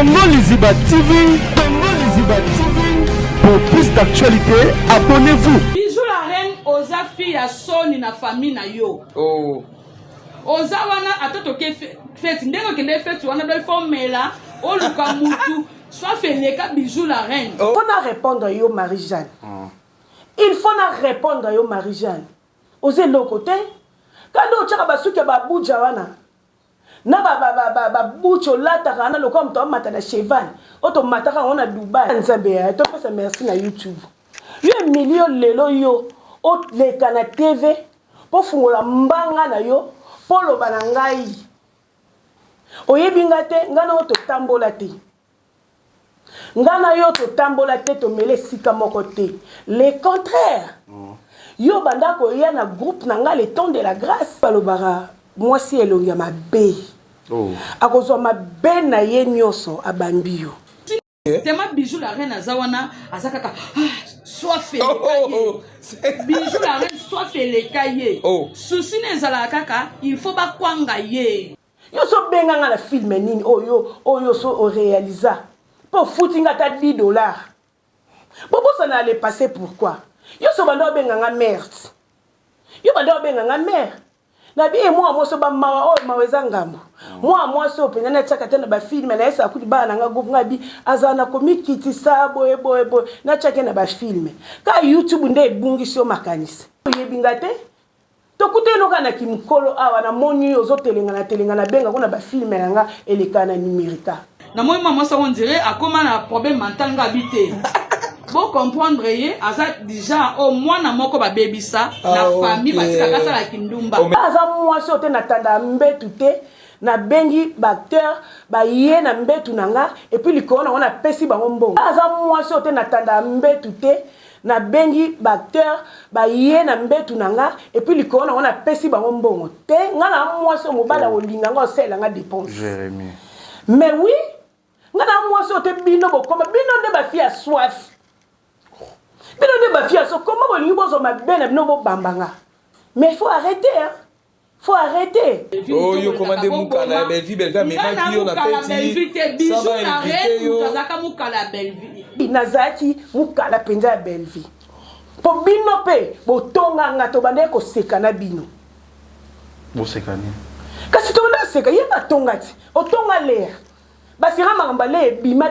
Congo Liziba TV, Congo Liziba TV. Pour plus d'actualité, abonnez-vous. Bijou la reine oza fille ya soni na famille na yo. Oh. Oza wana atoto ke fête ndenge kende fête wana do faut mela o luka mutu soit feleka Bijou la reine. Il faut na répondre à yo Marie-Jeanne. Il faut na répondre à yo Marie-Jeanne. Osez le côté quand on tchaka basuke ba buja wana. Na ba bucho lata kana lo comme to mata na cheval. Oto mata ka ona Dubai. Nzambe ya to pesa merci na YouTube. Yo million lelo yo o le kana TV po fungola mbanga na yo polo banangai. Oyebinga te ngana oto tambola te. Ngana yo to tambola te to mele sika moko te. Le contraire. Yo banda ko ya na groupe nanga le temps de la grâce balobara moi si elonga mabe. Oh. Akozwa mabe na ye nyoso abambi yo. Tema Bijou la reine azawana azakaka soit fait Bijou la reine soit fait les cahiers. Souci nezala kaka il faut ba kwanga ye. Yo so benga nga la film nini oyo so réalisa. Pour foutinga ta $10. Bobo ça n'allait passer pourquoi? Yo so banda benga nga merde. Yo banda benga nga mère. Na bi moi so ba mawa maweza ngambo. Moi so penya na chaka tena ba film na esa kuti ba na nga groupe ngabi azana komikiti sabo ebo na chaka na ba film. Ka YouTube nde bungi so makanisi. Yebinga te. To kuteno kana kimkolo awa na moni ozo telenga na benga kuna ba film na nga elekana numérique. Na moi maman ça on dirait a comment un problème mental ngabité. Pour comprendre ye aza déjà au moins na moko ba baby ça la famille ba tika ça la kindumba. Aza moi so te na tanda mbetu te na bengi bacteur ba ye na mbetu nanga et puis likona on a pesi ba mbongo. Aza moi so te na tanda mbetu te na bengi bacteur ba ye na mbetu nanga et puis likona on a pesi ba mbongo te ngana moi so mobala olinga ngo sela nga dépense. Jérémie. Mais oui, ngana moi so te bino bokoma bino nde ba fia soif. Bino nde ba fia so comment bolingi bozo mabena bino bo bambanga. Mais il faut arrêter hein. Faut arrêter. Oh yo commandé mukala Belleville Belleville mais pas qui on a fait ça va arrêter yo tazaka mukala Belleville. Nazaki mukala penza Belleville. Po bino pe botonga ngato bande ko sekana bino. Bo sekani. Kasi to na seka yeba tongati. Otonga l'air. Basira mangambale bima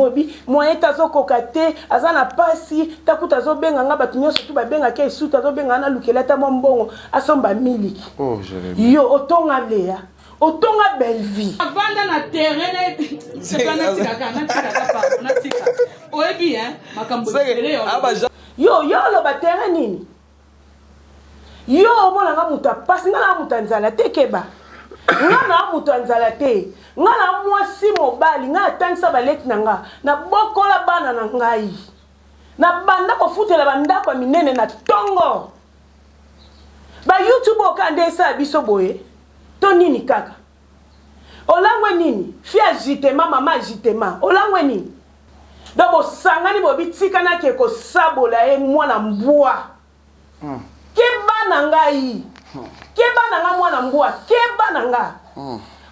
obi moyen tazo kokate azana pasi takuta zo benga nga batu nyonso tu ba benga ke suta zo benga na lukela ta mbongo asomba miliki. Oh Jérémie. Yo otonga Léa otonga Belleville avanda na terrain c'est pas na tika oyebi hein makambo tele yo lo ba terrain nini yo omona nga muta pasi nga muta nzala tekeba ngana mutu anzala te ngana mwasi mobali nga atangisa baleki nanga na bokola bana na ngai na banda ko futela bandako minene na tongo ba YouTube okande sa biso boye to nini kaka olangwe nini fia jitema mama jitema olangwe nini dobo sangani bobitika na ke ko sabola e mwana mbwa keba na ngai keba nanga mwana mbwa keba nanga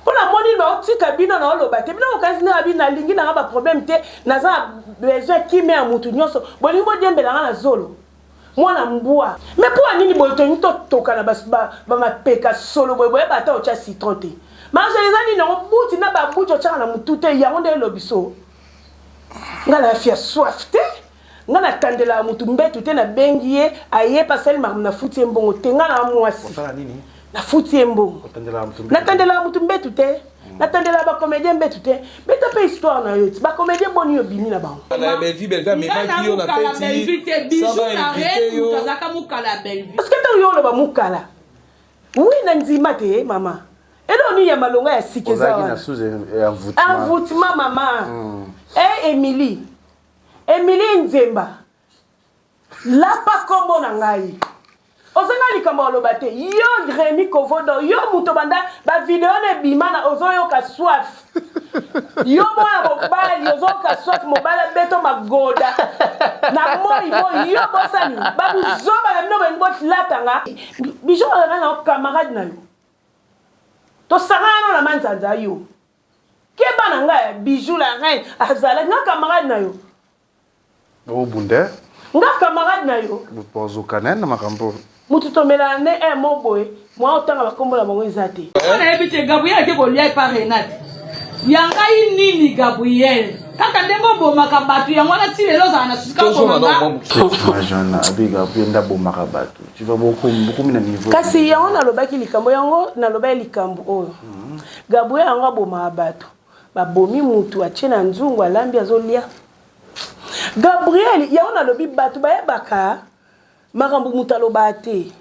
pona moni no tika bino na oloba te bino okazi na bino lingi nanga ba problème te naza besoin ki me amutu nyonso bolingo dembela na zolo mwana mbwa mais pour nini boto nito toka na ba mapeka solo boy ba ta ocha citron te manje ezani no buti na ba buti ocha na mutute yango nde lobiso ngala fia soif te ngana tandela mutu mbetu te na bengi ye aye pasel na futi mbongo te ngana mwasi na futi mbongo na tandela mutu mbetu te na tandela ba comédien mbetu te beta pe histoire na yo ba comédien boni yo bimi na bango na Belleville mais pas qui on a fait ça va arrêter yo tazaka mukala Belleville parce que tant yo lo ba mukala oui na nzima te mama elo ni ya malonga ya sikeza wana envoûtement mama Emily Nzemba lapa kombo na ngai ozanga likambo loba te yo Rémi Kovodo yo muto banda ba video ne bimana ozoyo ka soif yo mwana mobali ozoka soif mobala beto magoda na moi yo bosani ba buzoba na bino bengo latanga bijo na camarade na yo to sangana na manzanza yo keba na ngai Bijou la reine azala nga camarade na yo au bunde nga camarade na yo pozo kanene makambo mutu tomela ne mo boy moi otanga bakombola bango ezate on a évité Gabriel ke bolia par Renate yanga nini Gabriel kaka ndengo bomaka batu yango na tilelo za na susika bomaka jeune abi Gabriel nda bomaka batu tu vas beaucoup mina niveau kasi yango nalobaki likambo yango nalobaki likambo oyo Gabriel yango bomaka batu babomi mutu atie na nzungu alambi azolia Gabriel yango nalobi batu bayebaka makambo mutu aloba te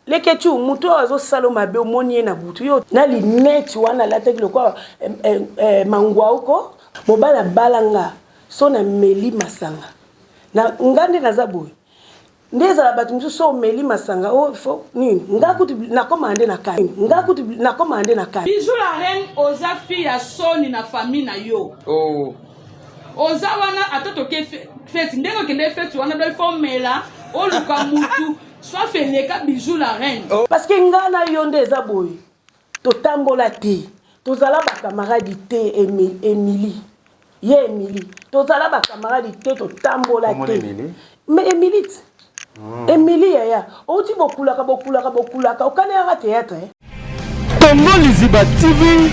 leketu mutu azo saloma be omoni na butu yo na lineti wana lataki lokwa mangwa uko mobala balanga so na meli masanga na ngande na zaboy ndeza la batu so meli masanga o fo nini ngakuti na commande na kani ngakuti na commande na kani Bijou la reine oza fille ya soni na famille na yo oza wana atoto ke fête ndenge kende fête wana do fo mela o luka mutu soit feleka Bijou la reine parce que ngana yonde zaboy to tambola te to zala ba camarade te Emily ye Emily to zala ba camarade te to tambola te mais Emily Emily yaya oti bokulaka okane ya théâtre Congo Liziba TV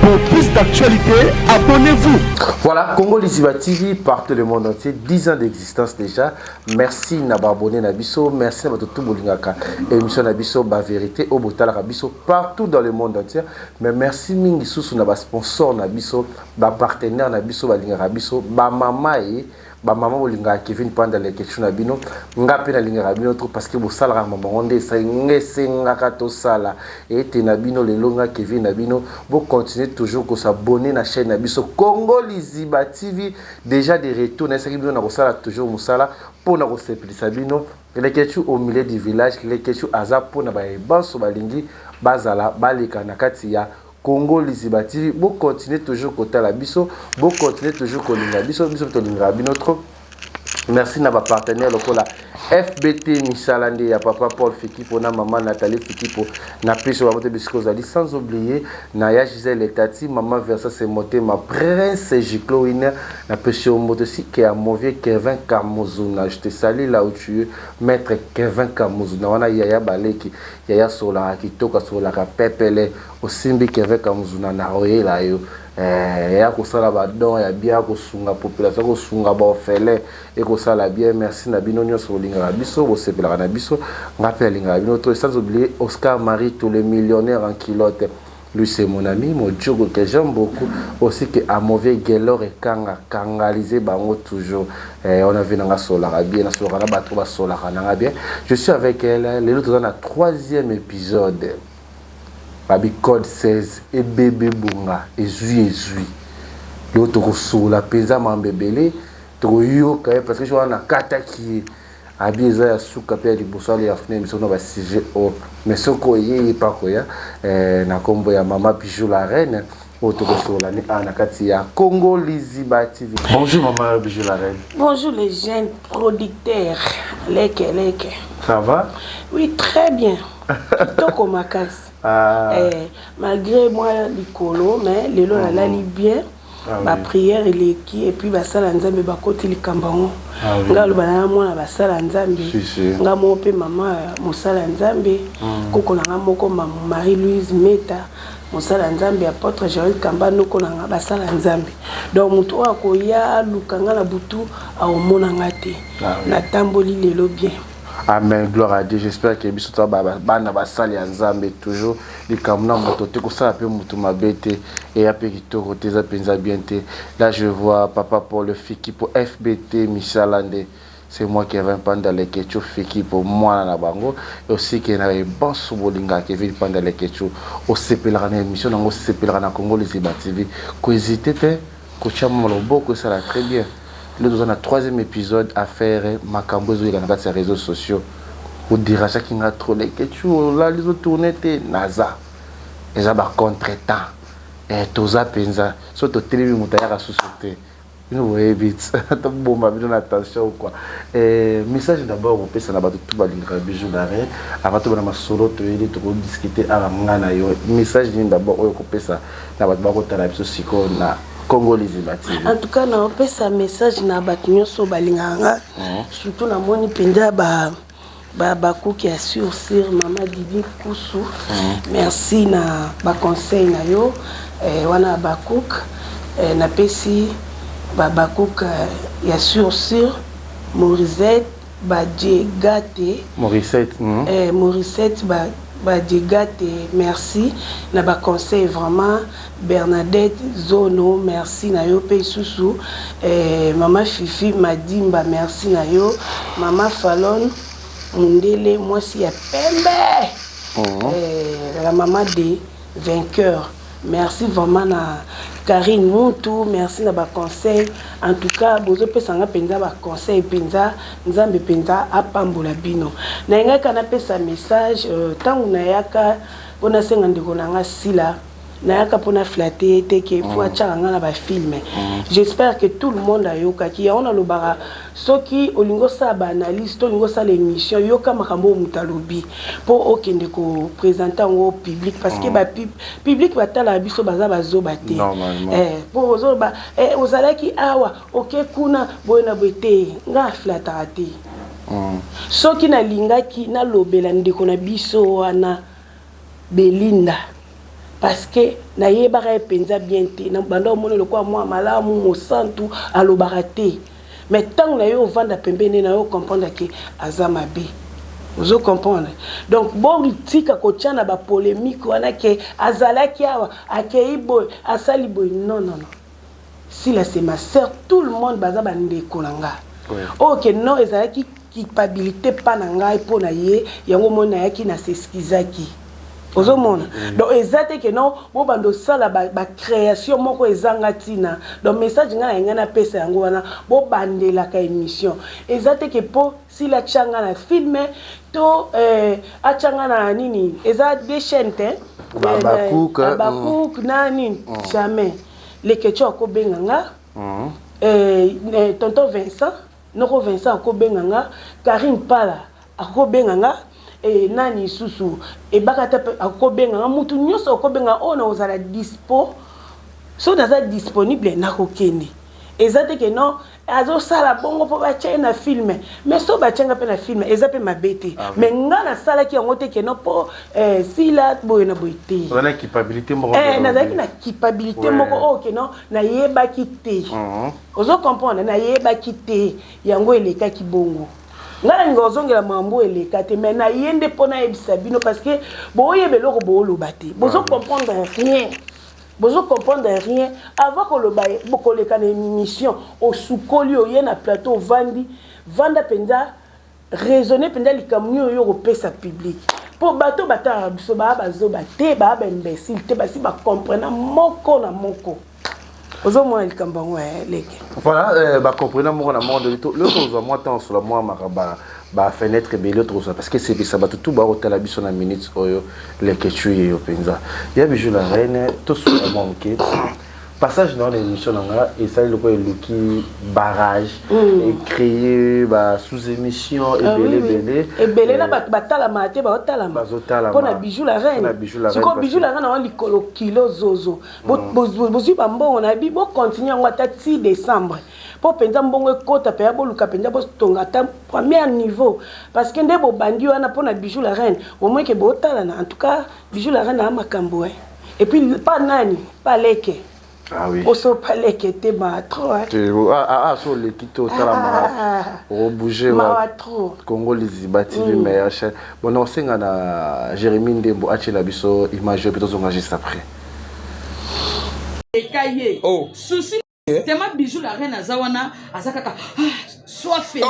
pour plus d'actualité, abonnez-vous. Voilà, Congo Liziba TV, partout le monde entier, 10 ans d'existence déjà. Merci Naba abonné Nabiso, merci Naba tout bolingaka. Émission Nabiso, ba vérité, au Botala Nabiso, partout dans le monde entier. Mais merci Mingi Soussou Naba sponsor Nabiso, ba partenaire Nabiso, ba linga Nabiso, ba mama et ba maman bolinga Kevin pendant les questions na bino ngape na linga bino trop parce que bo sala maman onde senga kato sala et te na bino le longa Kevin na bino bo continuer toujours ko s'abonner na chaîne na biso Congo Liziba TV déjà des retours na saki bino na ko sala toujours musala pour na ko sepelisa bino les questions au milieu du village les questions azapo na ba banso balingi bazala baleka na kati ya Congo Liziba TV, vous continuez toujours côté la biso, vous continuez toujours côté la biso, biso to linga binotro. Merci na ba partenaire lokola FBT Misalande ya papa Paul Fikipo na maman Nathalie Fikipo na prise wa moto bisco zali sans oublier na ya Gisèle Tati maman Versa c'est monté ma prince Gicloine na prise au moto si qui a mauvais Kevin Kamuzuna je te salue là où tu es maître Kevin Kamuzuna wana yaya baleki yaya sola kitoka sola ka pepele osimbi Kevin Kamuzuna na oyela yo ya kosala badon ya bien kosunga population kosunga ba ofele et kosala bien merci na bino nyonso linga biso bo sepela na biso ngapela linga bino to sans oublier Oscar Marie tous les millionnaires en kilote lui c'est mon ami mon jogo que j'aime beaucoup aussi que à mauvais gelor et kangaliser bango toujours on a vu na sola bien na sola na bato ba sola na bien je suis avec elle les autres dans la 3e épisode Babi code 16 et bébé bunga et zui l'autre la pesa mambebele to yo kae parce que je wana kata ki abieza ya suka pe di bosali ya fne miso no ba sujet o mais soko ye pa ko ya na kombo ya mama Bijou la reine auto la ni ana kati ya Congo Liziba TV. Bonjour maman Bijou la reine. Bonjour les jeunes producteurs. Leke. Ça va? Oui, très bien. Kitoko makasi. Malgré moi likolo mais lelo na lali bien ba prière eleki et puis ba sala nzambe ba koti likambango ngalo bana mwana ba sala nzambe nga mo pe mama mosala nzambe koko na moko Marie Louise Meta mosala nzambe apôtre Joël Kamba noko na ba sala nzambe donc muto akoya lukanga na butu aomona ngate na tamboli lelo bien. Amen, gloire à Dieu. J'espère que biso to bana basali ya nzambe toujours likamna moto te ko sala pe mutu mabete et ya pe kitoko te za penza bien te. Là je vois papa pour le fiki pour FBT Michalande. C'est moi qui avais pendant les questions fiki pour moi na bango et aussi que na bon sobolinga qui vient pendant les questions au sepelera na émission na sepelera na Congo Liziba TV. Ko hésiter te ko chama loboko ça la très bien. Nous avons un 3e épisode à faire Makambozo et les réseaux sociaux. Vous direz à qui a trop les questions, là les autres tournées NASA. Et ça va contretemps. Et tout ça pensa. Surtout télé moutaya à sous-sauter. Nous voyez vite. Bon, ma vie attention ou quoi. Message d'abord, on peut s'en abattre tout le bijou d'arrêt. Avant tout, on a solo, tu es discuter à la mangana. Message d'abord, on peut ça. On va na Congolese bati. En tout cas, on peut ça message na batunyo so balinganga. Surtout na moni penda ba qui a sur maman Didi Kousou. Merci na ba conseil na yo. Wana Bakouk na pesi Bakouk ya sur Morisette Badjegate Morisette Badjegate merci na ba conseil vraiment Bernadette Zono merci na yo pe susu maman Fifi Madimba merci na yo maman Falon Mundele moi si ya pembe la maman des vainqueurs. Merci vraiment na Karine Moutou, merci na ba conseil. En tout cas, bozo pesa nga penza ba conseil penza, nzambe penza apambola bino. Na nga kana pesa message tangu na yaka pona senga ndiko na nga sila. Na yaka pona flatter te ke faut achanga na ba film. J'espère que tout le monde a yoka ki on a lo bara soki olingo sa ba analyse to lingo sa l'émission yoka makambo mutalobi pour okende ko présenter au public parce que ba public batala biso baza bazoba te pour ozoba ozalaki awa OK kuna boyena bete nga flatter te soki na lingaki na lobela ndeko na biso wana Belinda parce que na yebaka penza bien te na banda omone lokwa moi malamu mo santu alobaka te mais tant na yo vanda pembene na yo comprendre que azama be vous comprendre donc bon tika ko tchana ba polémique wana ke azalaki awa akei boy asali boy non si là c'est ma sœur tout le monde baza bande kolanga OK non ezalaki culpabilité pa na ngai po na ye yango mona yaki na s'excusaki Ozo mona. Donc exacte que non, bo bando sala ba création moko ezanga tina. Donc message nga na pesa yango wana bo bandela ka émission. Exacte que po si la changa na filme to achanga na nini. Eza des chaînes Bakouk nani jamais. Les ketcho ko benganga. Tonton Vincent, Noko Vincent ko benganga, Karine Pala ko benganga. Et nani susu et bakata akobenga mutu nyoso akobenga ona ozala dispo so daza disponible na kokende ezate ke non azo sala bongo po ba na film mais so ba tchenga pe na film ezape mabete mais ngana sala ki ngote ke non po si la boyena boyete on a culpabilité moko na zaki na culpabilité moko OK non na yeba kité ozo comprendre na yeba kité yango eleka ki bongo ngala ngozongela mambo eleka te mais na yende pona ebisa bino parce que boyebe loko boloba te bozo comprendre rien avant que le baye bokoleka na émission au soukoli oye na plateau vanda penza raisonner penza likamnyo yo kopesa public pour bato bata biso ba bazoba te ba imbécile te basi ba comprendre moko na moko. Voilà, bah comprenez moi na monde l'autre moi temps sur la moi ba fenêtre et l'autre ça parce que c'est ça ba tout ba hôtel la biso na minutes oyo les que tu es au penza. Il y a bijou la reine tout sur le manqué. Passage dans l'émission là et ça le quoi le barrage et créer ba sous-émission et belé na batala maté ba otala pour na bijou la reine si ko bijou la reine on likolo kilo zozo bozu ba mbongo na bi bo continuer ngata 6 décembre pour penza mbongo ekota pe ya boluka penza bo tonga ta premier niveau parce que ndebo bandi wana pour na bijou la reine au moins que bo otala na en tout cas bijou la reine na makambo et puis pas nani pas leke. Ah oui. Oso palais qui était trop. Sur les quito talama. Au bouger trop. Congo les bâtis du meilleur chaîne. Bon on sait na Jérémy Ndembo achela biso image peut zonga juste après. Les cahiers. Oh. Souci tellement bijou la reine azawana azakaka soit fait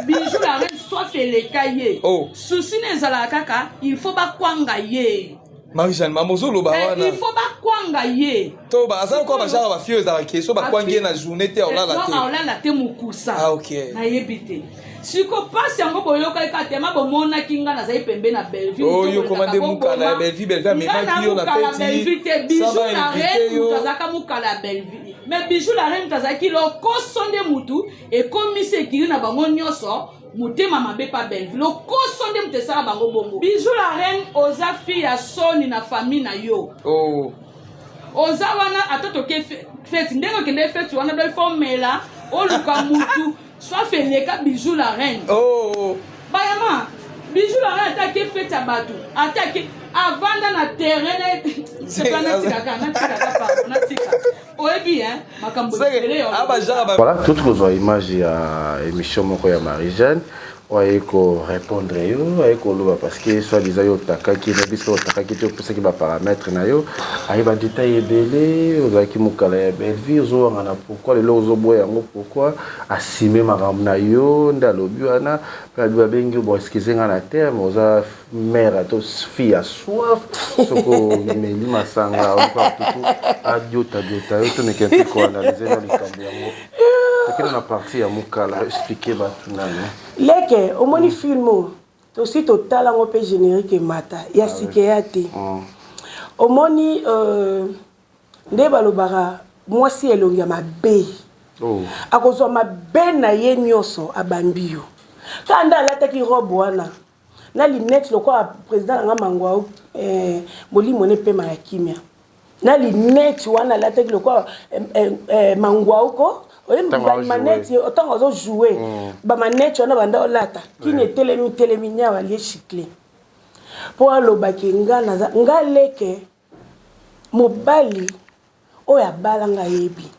bijou la reine soit fait les cahiers. Oh. Souci nezala kaka il faut ba kwanga ye. Marie-Jeanne, mamozolo ba wana. Il faut ba kwanga ye. To ba azan ko ba jara ba fio za ke so ba kwangie na journée te ola la te. Ola la te mukusa. Ah OK. Na yebite. Siko passe yango boyoka ikatema bomona kinga na zai pembe na Belleville. Oh yo commande mukala Belleville mais ma ki yo na feti. Bijou na reine mutazaka mukala Belleville. mais bijou la reine tazaki lo kosonde mutu et comme sekiri na bango nyoso mutema mabe pa belle lo kosonde mutesa bango bongo bijou la reine oza fille ya soni na famille na yo oza wana atotoke fete ndenge okende fete wana do ifo mela oluka mutu soit feleka bijou la reine bayama bijou la reine atake fete ya bato atake avanda na terrain voilà toute chose image ya émission moko ya Marie-Jeanne oye ko répondre yo oye ko loba parce que soit disant yo takaki na biso takaki to pour que ba paramètres na yo ayi ba détail ebele ozaki mukala ya belle vie ozo ngana pourquoi le lozo boya ngo pourquoi assumer makambo na yo ndalobi wana ba bengi bo excusez ngana terme oza mère to fille à soif soko meli masanga encore tout adiota yo to ne kenti ko analyser na likambo yango tekena na partie ya mukala expliquer ba tunana leke omoni film aussi total ngo pe générique mata ya sikeya te omoni nde balobara mwasi elongi ya mabe akozwa mabe na ye nyonso abambi yo kanda alataki robe wana na linette lokola président nga mangwa molimo ne pe ma kimia na linette wana alataki lokola mangwa uko manette autant ozo jouer ba manette wana banda olata kine telemi nyawa lié chiclé pour alobaki nga leke mobali oya balanga yebi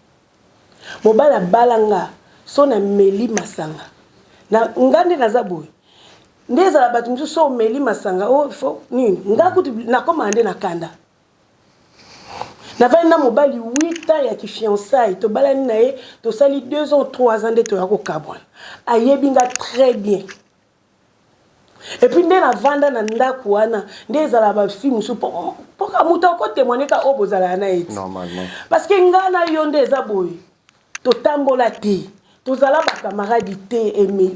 mobala balanga sona meli masanga na ngande nazaboy ndeza la batu msuso so meli masanga o fo nini ngakuti na komande na kanda na va na mobali 8 ans ya ki fiançailles to balani na ye to sali 2 ans 3 ans de to yako kabwana ayebinga très bien et puis ndena vanda na ndaku wana ndeza la ba film so poka muta ko témoigner ka obozala na eti normalement parce que ngana yo ndeza boy to tambola te to zala ba camarade te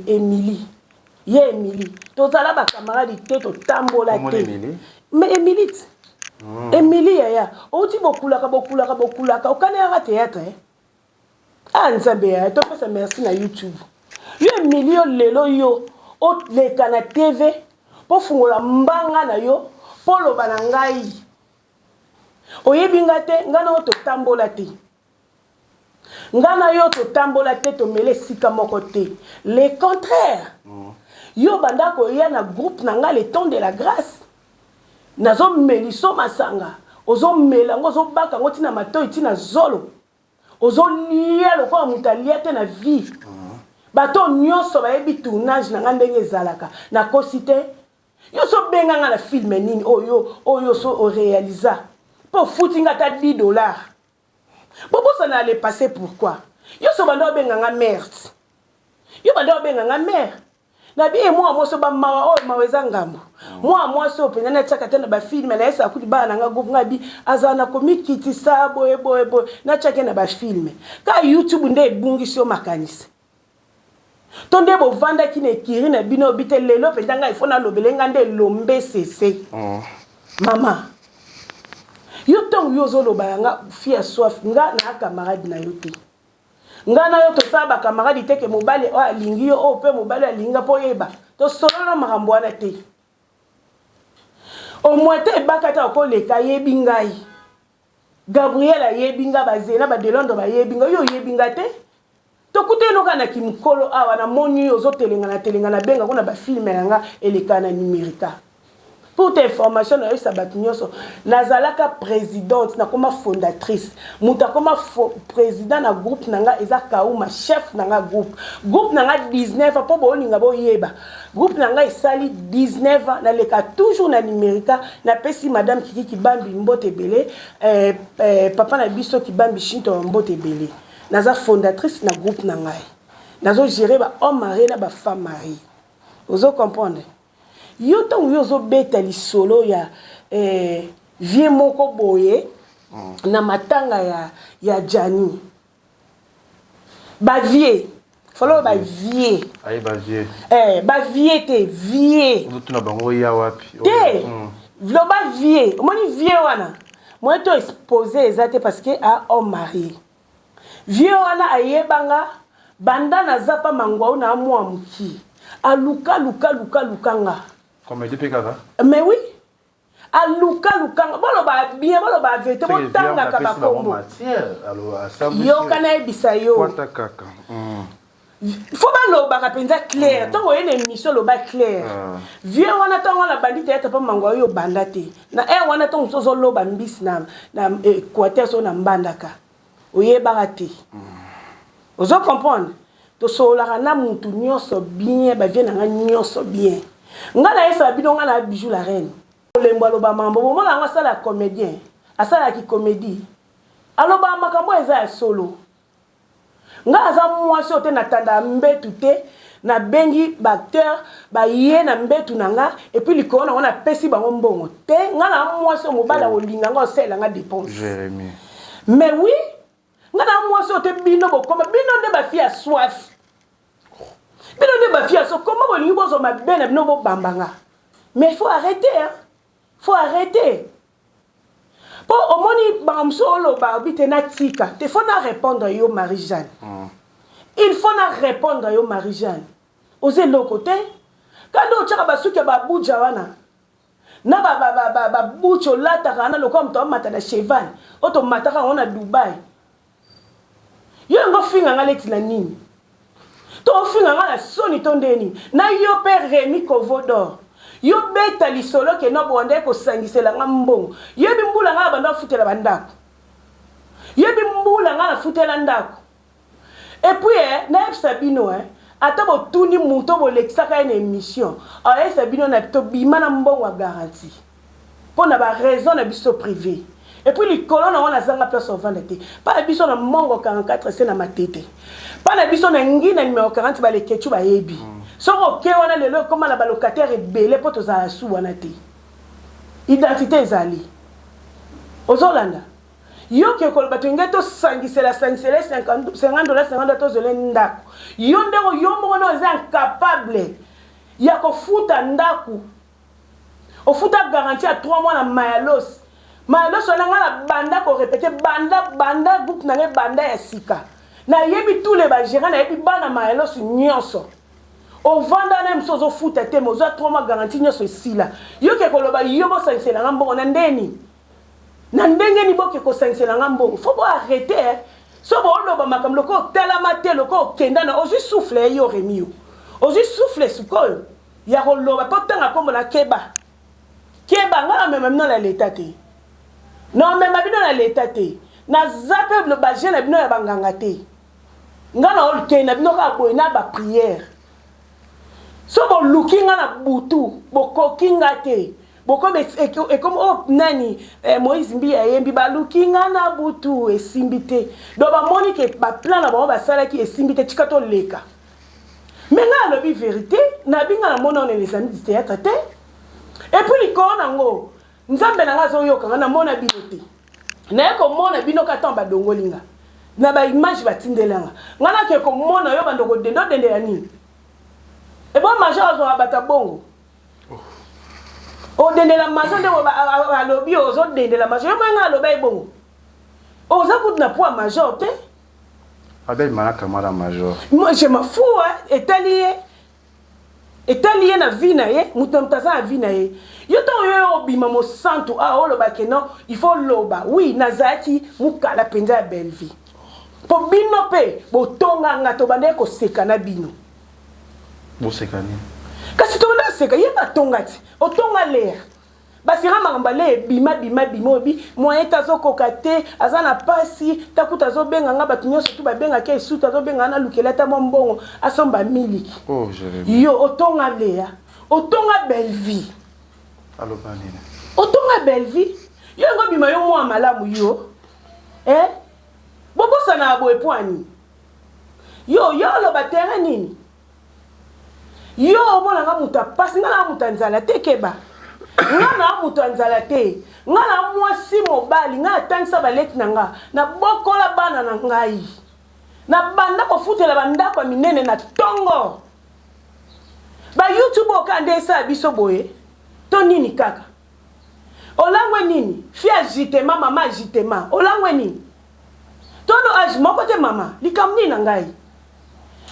Emily ye Emily to zala ba camarade te to tambola te mais Emily Emily ya oti bokulaka okane ya théâtre ah nzambe ya to pesa merci na YouTube yo Emily yo lelo yo o leka na TV po fungola mbanga na yo po loba na ngai oyebinga te ngana to tambola te ngana yo to tambola te to mele sika moko te le contraire yo bandako ya na groupe na nga le temps de la grâce nazo meliso masanga ozo melango ozo baka ngoti na matoi tina zolo ozo lia lokola mutalia te na vie bato nyonso bayebi tournage na nga ndenge ezalaka na kosite yo so benga nga na film nini oyo so o réalisa po foutinga ta $10 bobo ça n'allait passer pourquoi yo so bando benga nga merde yo bando benga nga mère na bi moi so ba mawa o maweza ngambo moi so pena na chaka tena ba film na esa kuti ba na nga groupe ngabi azana komikiti sabo ebo na chaka na ba film ka YouTube nde bungi so makanisi tonde bo vanda kine kiri na bino bite lelo penda nga ifona lobelenga nde lombe cc mama yo tong yo zo loba nga fia soif nga na camarade na yo te nga na yo to saba camarade te ke mobali o alingi yo o pe mobali alinga po yeba to solo na makambo wana te o moite bakata ko leka yebi ngai Gabriel ayebinga bazena ba Delondo ba yebinga yo yebinga te to kuteno kana kimkolo awa na moni yo zo telenga na benga kuna ba film nga eleka na numérica. Pour ta information, na sabat nyonso nazalaka présidente na koma fondatrice muta koma président na groupe nanga eza kauma chef nanga groupe nanga 19 po bolinga boyeba groupe nanga esali 19 na leka toujours na numérica na pesi madame Kiki Kibambi mbote belé papa na biso Kibambi Shinto mbote belé naza fondatrice na groupe nanga nazo gérer ba homme marié na ba femme mariée ozo comprendre yo tong yo zo beta lisolo ya vie moko boye na matanga ya Jani ba vie follow ba vie ay ba vie ba vie te vie tuna bango ya wapi te lo ba vie moni vie wana moi to exposer ezate parce que a homme marié vieux wana ayebanga banda na zapa mangwa na mwa muki aluka nga comme depuis kaka mais oui aluka nga bolo ba bien bolo ba vete bo tanga ka ba kombo yo kana ebisa yo kwata kaka faut ba lo ba kapenza clair tango ene émission lo ba clair vieux wana tango la bandite eta pa mangwa yo banda te na wana tango sozo lo ba mbisi na Équateur so na mbandaka oyebaka te ozo comprendre to solaka na mutu nyonso bien ba vie na nga nyonso bien nga na esa bino nga na bijou la reine olembo aloba mambo bomona nga sala comédien asala ki comédie aloba makambo eza ya solo nga aza mwasi ote na tanda mbetu te na bengi bacteur ba ye na mbetu na nga et puis likolo na ngona pesi bango mbongo te nga na mwasi mobala olinga nga osela nga dépense Jérémie mais oui nga na mwasi ote bino bokoma bino nde ba fia soif bino nde ba fia so comment bolingi bozo mabena bino bo bambanga mais il faut arrêter hein faut arrêter pour au moni bamsolo ba bité na tika te faut na répondre yo Marie-Jeanne il faut na répondre yo Marie-Jeanne osé le côté quand on tchaka basuki ba buja wana na ba bucho lata kana lo comme to mata na cheval auto mataka on a Dubai yo ngo finga ngaleti na nini to finga ngala soni tondeni na yo père Rémi Kovodor yo beta lisolo ke no bonde ko sangisela ngambongo yo bimbula ngala banda futela bandako yo bimbula ngala futela ndako et puis na Sabino ata bo tuni muto bo lexaka une émission Sabino na to bima na mbongo garantie pour na ba raison na biso privé et puis les colonnes on a zanga place au vendredi pas la biso na mongo 44 c'est na matete pas la biso na ngina numéro 40 ba le kechu ba yebi soko ke wana lelo comme la locataire belé poto za su wana te identité ezali ozolanda yo ke ko bato ngeto sangisela 50 $50 to zele ndako yo ndeko yo mo no za incapable ya ko futa ndako o futa garantie à 3 mois na mayalos mayalos on nga banda ko répéter banda groupe na banda ya sika na yebi tous les bagérants na yebi bana mayalos nyonso o vanda na msozo futa te mozo 3 mois garantie nyonso sila yo ke ko loba yo bo sangisela ngambo na ndeni na ndenge ni boke ko sangisela ngambo faut pas arrêter so bo loba makamlo ko tela matelo ko kenda na ozu souffle yo remio ozu souffle sukoyo ya ko loba potanga kombo na keba nga même non la l'état te non même abino na l'état te na zape le bagé na bino ya banganga te nga na olke na bino ka boina ba prière so bo lookinga na butu bo kokinga te bo comme et comme oh nani Moïse mbi ayembi ba lookinga na butu esimbite do ba moni ke ba plan na ba sala ki esimbite tikato leka mais nga lobi vérité na binga na mona on les amis du théâtre te et puis les corps nango nzambe na ngazo yoka na mona binote na ko mona binoka tamba dongolinga na ba image batindelanga ngana ke ko mona yo bandoko dendo dende ya nini e bon major zo abata bongo o dende la major de ba lobi o zo dende la major yo nga loba bongo o za kut na poids major te Abel Malaka mara major moi je m'en fous etali na vie na ye mutamtaza na vie na ye yo to yo obima mo santo oloba ke non il faut loba oui nazaki mukala penza ya belle vie po bino pe botonga nga to bande ko seka na bino bo sekani kasi to na seka ye ba tonga ti otonga l'air basira makambale bima obi moyen tazo kokate azana pasi takuta zo benga nga batu nyonso tu ba benga ke suta zo benga na lukela ta mbongo asomba miliki oh Jérémie yo otonga lea otonga belle vie allo banine otonga belle vie yo ngo bima yo mwa malamu yo bobo sana abo epwani yo lo batera nini yo mona nga muta pasi nga muta nzala tekeba nga na mutu anzala te nga na mwasi mobali nga atangisa baleti na nga na bokola bana na ngai na banda kofutela bandako ya minene na tongo ba YouTube okande esa biso boye to nini kaka olangwe nini fia jitema mama jitema olangwe nini tono age moko te mama likamni na ngai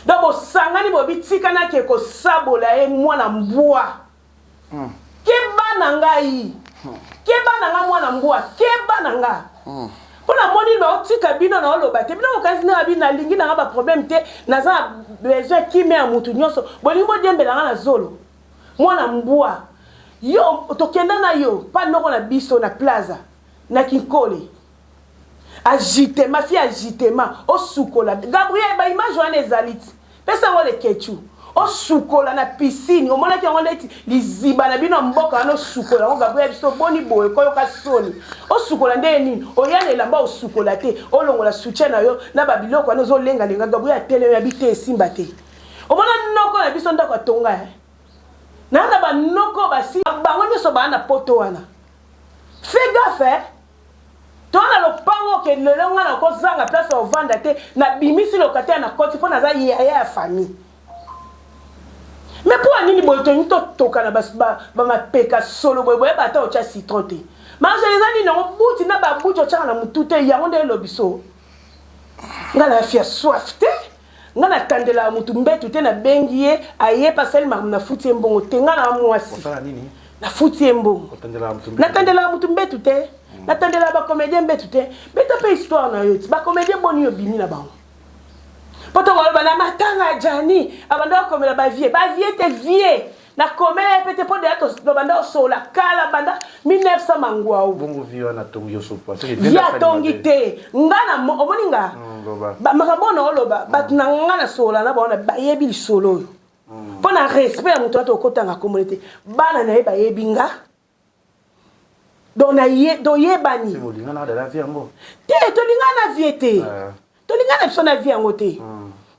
donc bosangani bobitikana ke kosabola ye mwana mbwa keba na ngai keba na nga mwana mbwa keba na nga pona moni no tika bino na oloba te bino okazi na bina lingi na ba problème te naza besoin kimé ya mutu nyonso bolingo dembela nga na zolo mwana mbwa yo tokenda na yo pa noko na biso na plaza na kinkole agitema fi agitema o sukola Gabriel ba image wana ezaliti pesa ngo le kechu o sukola na piscine o mona ki ngo leti liziba na bino mboka no sukola ngo Gabriel biso boni boye koyo ka soni o sukola nde nini o yana elamba o sukola te o longola soutien na yo na ba biloko no zo lenga lenga Gabriel tele ya bite simba te o mona noko na biso ndako tonga na ba noko ba si bango nyoso ba na poto wana fais gaffe tona lopango ke lelonga na kozanga place au vanda te na bimisi locataire na koti pona za ya famille mais pour nini boto nito toka na ba mapeka solo boy boy bata ocha citron te marche les ani no buti na ba buti ocha na mutute yango nde lobiso ngana fia soif te ngana tandela mutu mbetu te na bengie aye pasel na futi mbongo te ngana mwasi na futi mbongo na tandela mutu mbetu te natandela ba comédien mbetu te beta pe histoire na yo ti ba comédien boni yo bimi na bango poto wala ba na matanga jani abanda komela ba vie te vie na komela pete po de ato banda sola kala banda 1900 mangwa u bongo vie na tongi yo sopa ya tongi te ngana omoninga ba makabona oloba ba na ngana sola na bona ba yebi solo po na respect ya mutu ato kotanga communauté bana na ye ba yebinga dona ye do yebani lingana da la vie ngo te to lingana vie te to lingana biso na vie ngo te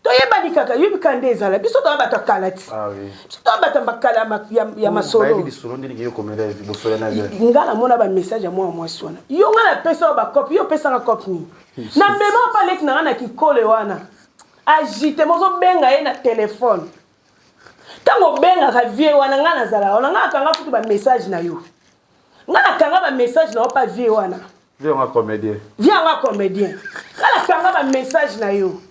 to yebani kaka yebi kande ezala biso to abata kalati biso to abata bakala ya masolo ba solo ndini yo komela biso na vie ngala mona ba message ya moi swana yo ngala pesa ba copie yo pesa na copie ni na mema pa lek na na kikole wana agite mozo benga ye na téléphone tango benga ka vie wana ngana zala wana ngaka nga futu ba message na yo ngana kanga ba message na pas vie wana viens nga comédien ngana kanga ba message na yo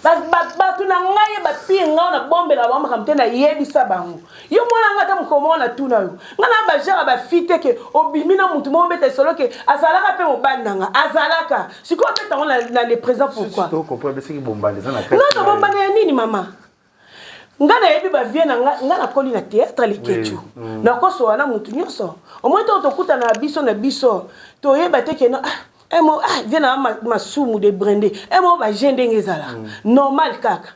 ba tuna ngaye ba pinga na bombe la bamba kamte na yebisa bango yo mwana ngata mkomo na tuna yo ngana ba jara ba fite ke obimina mutu mo beta solo ke azalaka pe mobandanga azalaka siko beta na les présents pourquoi to comprendre c'est ki bombane ça na non bombane nini mama ngana yebi ba vie na ngana koli na théâtre likechu na koso wana mutu nyonso au moins to kuta na biso to yeba te ke no emo vient na masumu de brandé emo ba jende ngezala normal kaka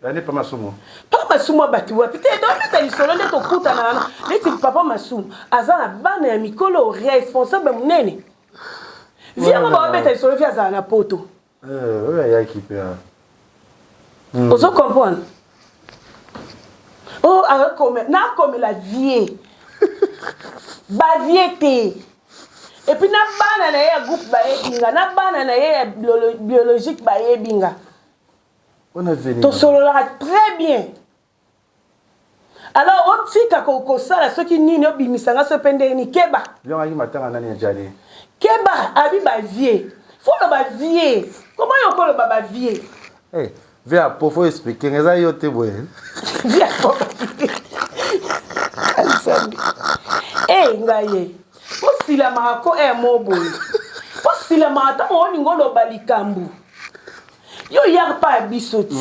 yani pas masumu bati wa peut-être to peta lisolo nde to kuta na leti papa masumu azana bana ya mikolo responsable munene vient ba beta lisolo via za na poto ya équipe ozo comprendre. Oh, comme la vie. Ba vie te. Et puis na bana na ya groupe ba yebinga, na bana na ya biologique ba yebinga. On a venu. To solo la très bien. Alors on tika ko sala ceux qui nini obimisanga se pende ni keba. Bien ayi matanga nani jali. Keba abi ba vie. Faut le ba vie. Comment on peut le ba vie? Eh, via pour expliquer ngeza yo te boye. Via pour. Eh ngaye. Osila mako mobo. Osila mata oni ngolo balikambu. Yo yar pa bisoti.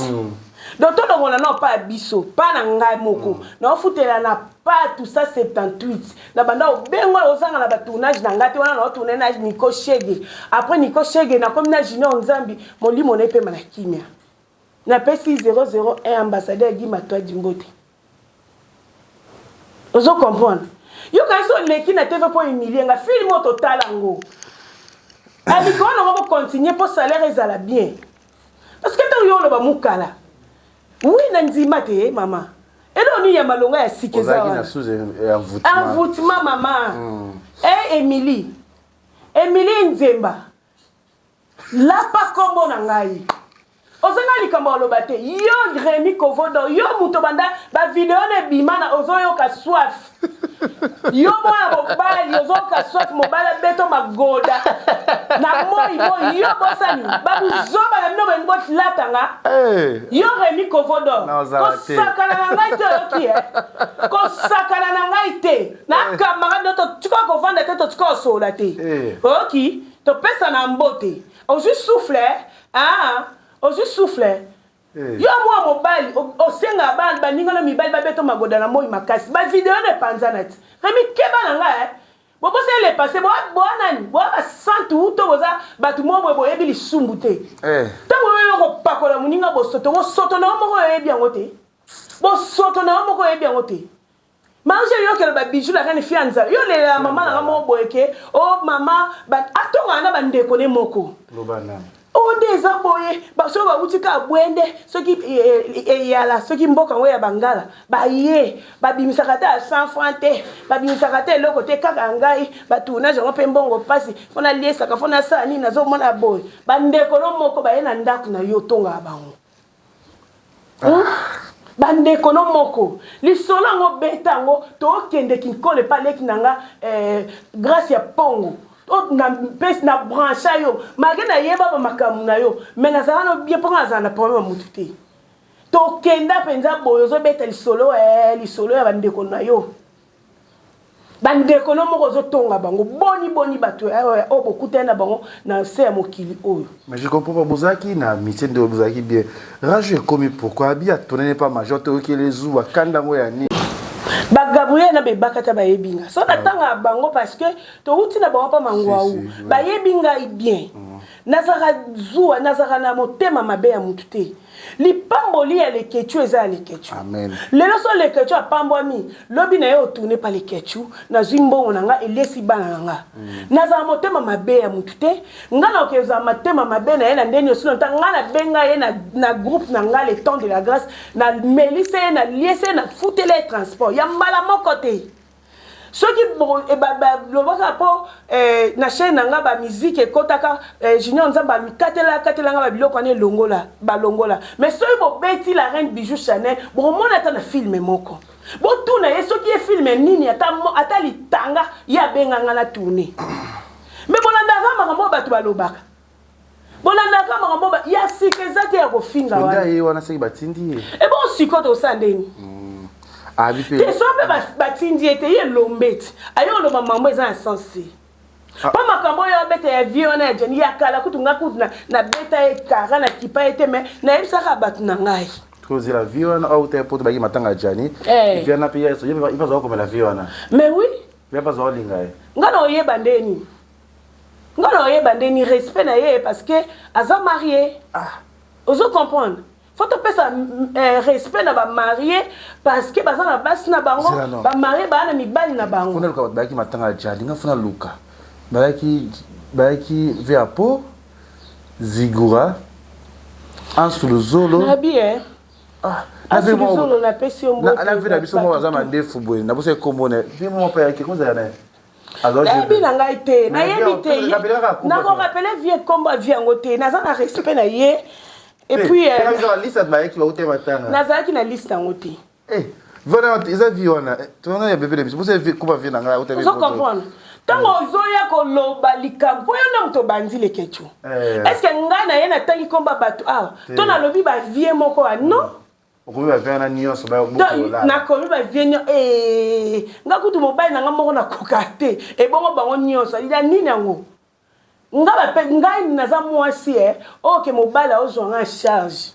Donc tout on a pas biso, pas na ngai moko. Na ofutela na pas tout ça 78. Na banda obengo ozanga na ba tournage na ngati wana na tourner na Nico Shege. Après Nico Shege na comme na Junior Nzambi, molimo na pe mana kimia. Na pesi 001 ambassadeur Guy Matoa Dimbote. Ozo comprendre. Yo ka so leki na TV pour humilier nga film au total ngo. Ali ko na ngo continuer pour salaire ezala bien. Parce que tant yo lo ba mukala. Oui, Nandima te, maman. Et là, il y a malonga ya sikeza. Envoûtement, maman. Eh, Émilie. Émilie Nzemba. Là, pas comme on a ngai. ozanga likambo lobate yo Rémi Kovodo yo mutobanda ba vidéo ne bimana ozoyo ka soif yo mwana mobali ozoka soif mobali beto magoda na moi yo bosani babuzoba na no bengo latanga yo Rémi Kovodo ko sakana na ngai te yoki ko sakana na ngai te na kamara noto tuko ko vanda te to tuko sola te oki to pesa na mbote o juste souffle ozu souffle yo mwa mobali osenga bana baninga no mibali babeto magoda na moi makasi ba vidéo ne panzana ti Rémi keba na nga bobo se le passé bo nani bo ba santu to boza batu mo bo yebi lisumbu te tango yo ko pakola muninga bo soto na mo ko yebi angote bo soto na mo ko yebi angote manje yo ke ba bijou la kana fianza yo le la mama na mo boyeke mama ba atonga na bande ko ne moko lobana onde ezaboye baso bautika bwende soki eyala soki mboka ngo ya bangala baye babimisaka te 100 francs te babimisaka te eloko te kaka ngai batuna jango mpe mbongo pasi fona liesaka fona sala nini nazomona boye bandeko no moko baye na ndako na yo tonga bango bandeko no moko lisolo yango beta yango tokende kinkole paleki nanga grâce ya pongo na brancha yo malgré na yeba ba makamu na yo mais na zana no bien ponga zana problème mutu te to kenda penza boyo zo beta lisolo ya bandeko na yo bandeko no moko zo tonga bango boni bato o bokuta na bango na se mokili oyo. Mais je comprends pas bozaki na métier de bozaki bien rage comme pourquoi bien tourner pas major to que les zuwa kanda ngo ya ni Gabriel na be bakata ba yebinga so na tanga bango parce que to uti na bango pa mangwa u ba yebinga bien nazara zuwa nazara na motema mabe ya mutu te lipamboli ya lekechu eza lekechu amen lelo so lekechu apambwami lobi na yo tourner pa lekechu na zimbo nanga elesi bana nanga nazara motema mabe ya mutu te ngana okeza matema mabe na yena ndeni osino ngana benga ye na groupe nanga le temps de la grâce na melise na liese na futele transport ya mbala moko te soki lobaka po na chaîne nanga ba musique ekotaka junior nzamba katela nga ba biloko ane longola mais soki bo beti la reine bijou Chanel bo mona ta na film moko bo tuna ye soki e film nini ata litanga ya benga ngana tourner mais bolanda kama mo batu balobaka bolanda kama mo ya sikezate ya kofinga wana nda ye wana seki batindi e bo sikoto sandeni te sope batindi ete ye lombeti ayo loba mambo eza na sensi pa makambo yo beta ya vie wana ya jeni ya kala kutu nga kutu na beta ye kara na kipa ete me na yebisaka batu na ngai trozi la vie wana au te poto baki matanga jani via na pia so yeba ipa zo comme la vie wana mais oui yeba zo linga ngana oyeba ndeni respect na ye parce que aza marié ozo comprendre faut te faire respect na ba marié parce que baza na basi na bango ba marié ba na mibali na bango funa luka baki matanga jali nga funa luka baki via po zigura ansuluzolo na bien ansuluzolo na pesi ombo na vina biso mo baza mandefu boye na bosse komone vimo pa yake koza yana nayebi na ngai te nayebi te nako rappele vie kombo vie yango te naza na respect na ye et puis nazalaki na liste yango te vraiment eza vie wana tona ya bébé biso bosse kombo vie na ngai au te ozo comprendre tango ozoya koloba likambo oyo na moto bandi lekechu est-ce que ngai na ye natangi komba bato awa to nalobi bavie moko wa non okomi bavie na nyonso nakomi bavie nga kutu mobali nanga moko nakoka te ebongo bango nyonso alida nini yango ngai naza mwasi oke mobali aozwa nga charge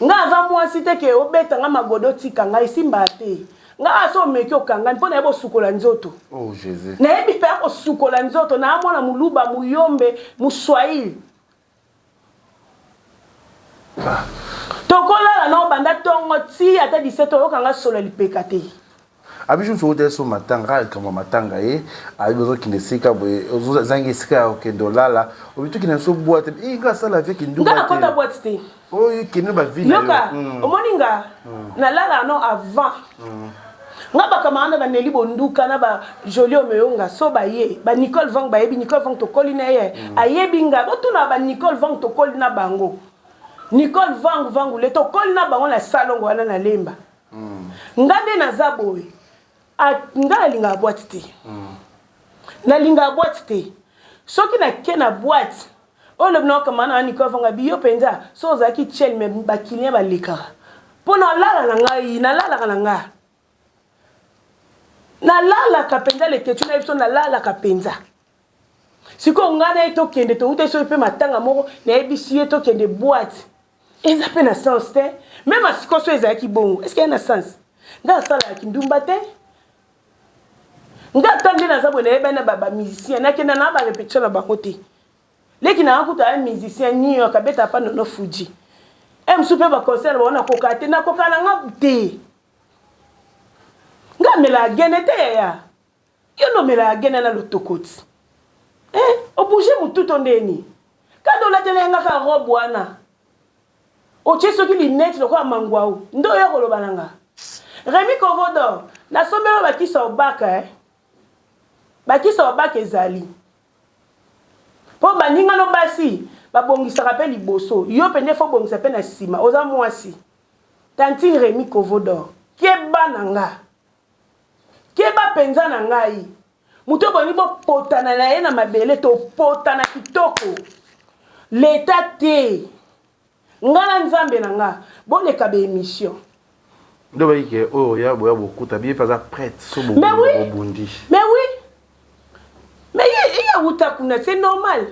nga aza mwasi te ke obeta nga magodo tika ngai simba te nga aso meki okangani mpo na yeba osukola nzoto nayebi mpe akosukola nzoto naamona muluba muyombe muswahili tokolala na obanda ntongo ti ata 17 oyokanga solo lipeka te abiju sote so matanga kama matanga abizo kinesika boye zangi sika okende olala obitu kineso boîte nga sala avec ndumba te nga kota boîte te oyo kinu ba vina yoka omoninga na lala no avant nga bakamanda baneli bonduka na ba joli omeyonga so baye ba Nicole Vang bayebi Nicole Vang tokoli na ye ayebi nga botuna ba Nicole Vang tokoli na bango Nicole vangu leto kol na bango na salon wana na lemba ngande na zaboy nga linga boîte te na linga boîte te soki na ke na boîte o le bno kama na Nicole vanga biyo penza so zaki chel me ba client ba lekara pona lala na ngai na lala na nga na lala ka penza le ketu na biso na lala ka penza siko ngana to kende to ute so pe matanga moko na ebisi to kende boîte. Ils appellent un sens, même à ce qu'on soit qui bon, est-ce qu'il y a un sens? Dans ça là, qui ndumba te, nga tandi na zabo na ebana baba musicien, na kena na ba répétition na ba côté. Les qui na akuta un musicien ni yo kabeta pa no Fuji. Em super ba concert ba na kokate na kokala nga te. Nga mela genete ya. Yo no mela gena na lotokoti. O bouger mu tout ondeni. Kado la tele nga ka robe wana. Oche soki linete loko mangwao ndo yo koloba nanga Rémi Kovodo na sombelo bakisa obaka bakisa obaka ezali po baninga no basi babongisa rappel liboso yo pende fo bongisa pe na sima oza mwasi Tantine Rémi Kovodo keba nanga keba penza na ngai muto boni bo potana na ye na mabele to potana kitoko l'état te ngana nzambe nanga boleka be émission ndo bayike o ya boya bokuta bien pas prête so bo bondi mais oui mais il y a uta kuna c'est normal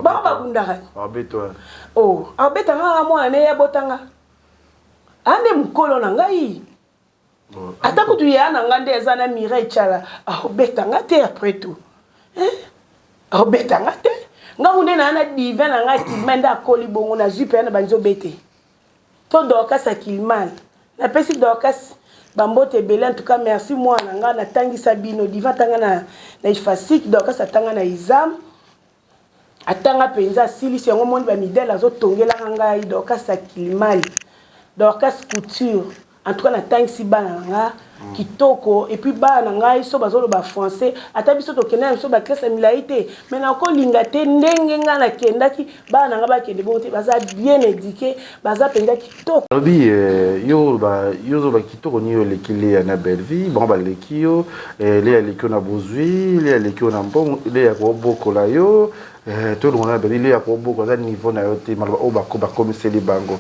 ba bundara abetwa oh abetanga mwana ne ya botanga ande mukolo na ngai ata kutu ya na ngande ezana Mireille Chala abetanga te après tout abetanga te nga hunde na ana divin na nga kilmanda akoli bongo na jupe na banzo bete to Dorcas akilman na pesi Dorcas bambote belé en tout cas merci moi na nga na tangi sabino divin tanga na ifasik Dorcas atanga na izam atanga penza silisi yango moni ba midèle azo tongela nga Dorcas akilman Dorcas couture en tout cas na tangi si bana nga kitoko et puis bana nga iso bazolo ba français ata biso to kena so ba classe milaité mais na ko lingate ndenge nga na kendaki bana nga ba kende bonte baza bien éduqué baza penza kitoko lobi yo ba kitoko ni yo lekile na Belleville bon ba lekio le lekio na bozui le lekio na mbongo le ya ko bokola yo tout le monde a béni à beaucoup de niveau na yote malba o bako comme c'est les bango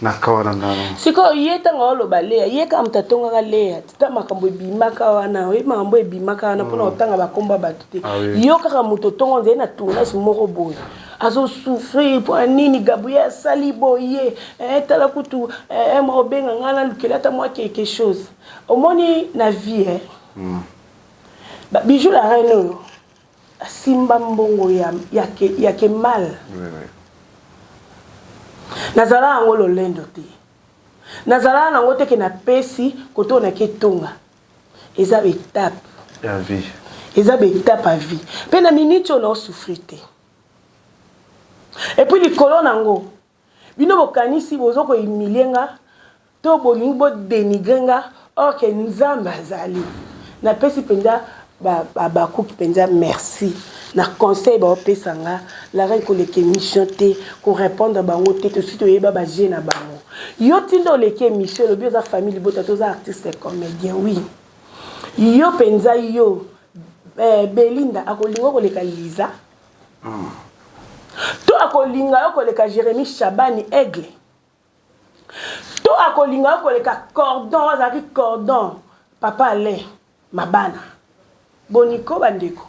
na kawana ngano siko yeta ngolo balea yeka mtatonga galea tita makambo bimaka wana we makambo bimaka wana pona otanga bakomba batute yo kaka mutotongo nze na tournage moko boy azo souffrir pour nini Gabriel Saliboye tala kutu mo benga ngana lukelata moi quelque chose omoni na vie ba bijou la reine simba mbongo ya ke mal nazala ngolo lendo te nazala nango te ke na pesi koto na ke tonga eza étape ya vie eza étape à vie pe na minute on a souffrir te et puis likolo nango bino bokanisi bozo ko imilenga to bolingi bo denigrenga ok nzamba azali na pesi penza ba kuki penza merci na conseil ba opesanga la reine ko leke mission te ko répondre bango te to sito yeba ba na bango yo tindo leke mission le bio za famille bota to za artiste comédien oui yo penza yo Belinda akolingo ko leka Liza to akolinga yo ko leka Jérémy Chabani Aigle to akolinga yo ko leka Cordon azaki Cordon papa ale mabana boniko bandeko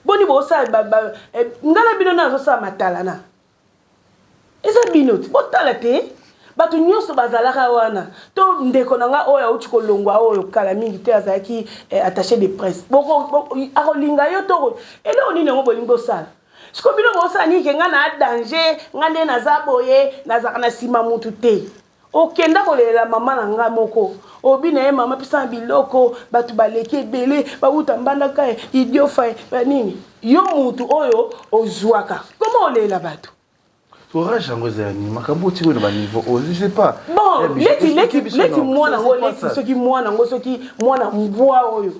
boni bosa ngala bino na zo sa matalana eza binoti botala te batu nyonso bazalaka wana to ndeko nanga oya uchi kolongwa oyo kala mingi te azaki attaché de presse boko akolinga yo to ele oni nango bolingo sala siko bino bosa ni ke nga na danger ngane na zaboye na zakana sima mutu te okenda kolela mama na nga moko obi na ye mama pisa biloko batu baleke belé ba uta mbandaka idiot fa nini yo mutu oyo ozwaka comment olela batu Courage en gozani makambo ti wena ba niveau je sais pas bon leti mwana ngo leti soki mwana ngo soki mwana mbwa oyo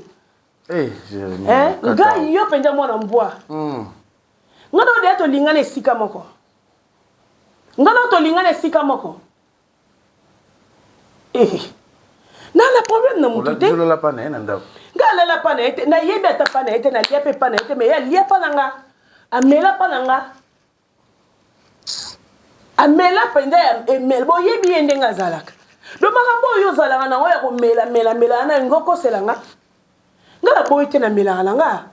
nga yo penja mwana mbwa ngana de to lingana esika moko ngana tolingana esika moko nana problème na mutu te olola pa na ye na ndako ngalela pa na ye te nayebi ata pa na ye te nalia mpe pa na ye te me ye alia pa na nga amela pa na nga amela mpenza emela boyebi ye ndenge azalaka do makambo oyo ozalaka nango ya komela na yango okosela nga nga naboyi te namelaka na nga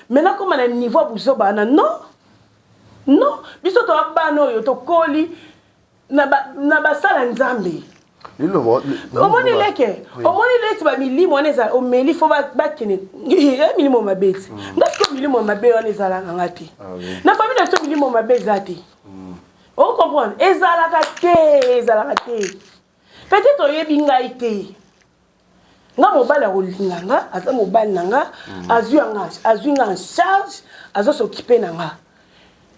me nakoma na niveau ya buzobana non biso toya bana oyo tokoli na basala nzambe omoni leke bamilimo wana ezala omeli fo bakene milimo mabe ti ngasiko milimo mabe wana ezalaka nga te na famille na biso milimo mabe eza te ocomprendre ezalaka te peut-être oyebi ngai te nga mobali akolinga nga aza mobali na nga azwi nga en charge azosokipe na nga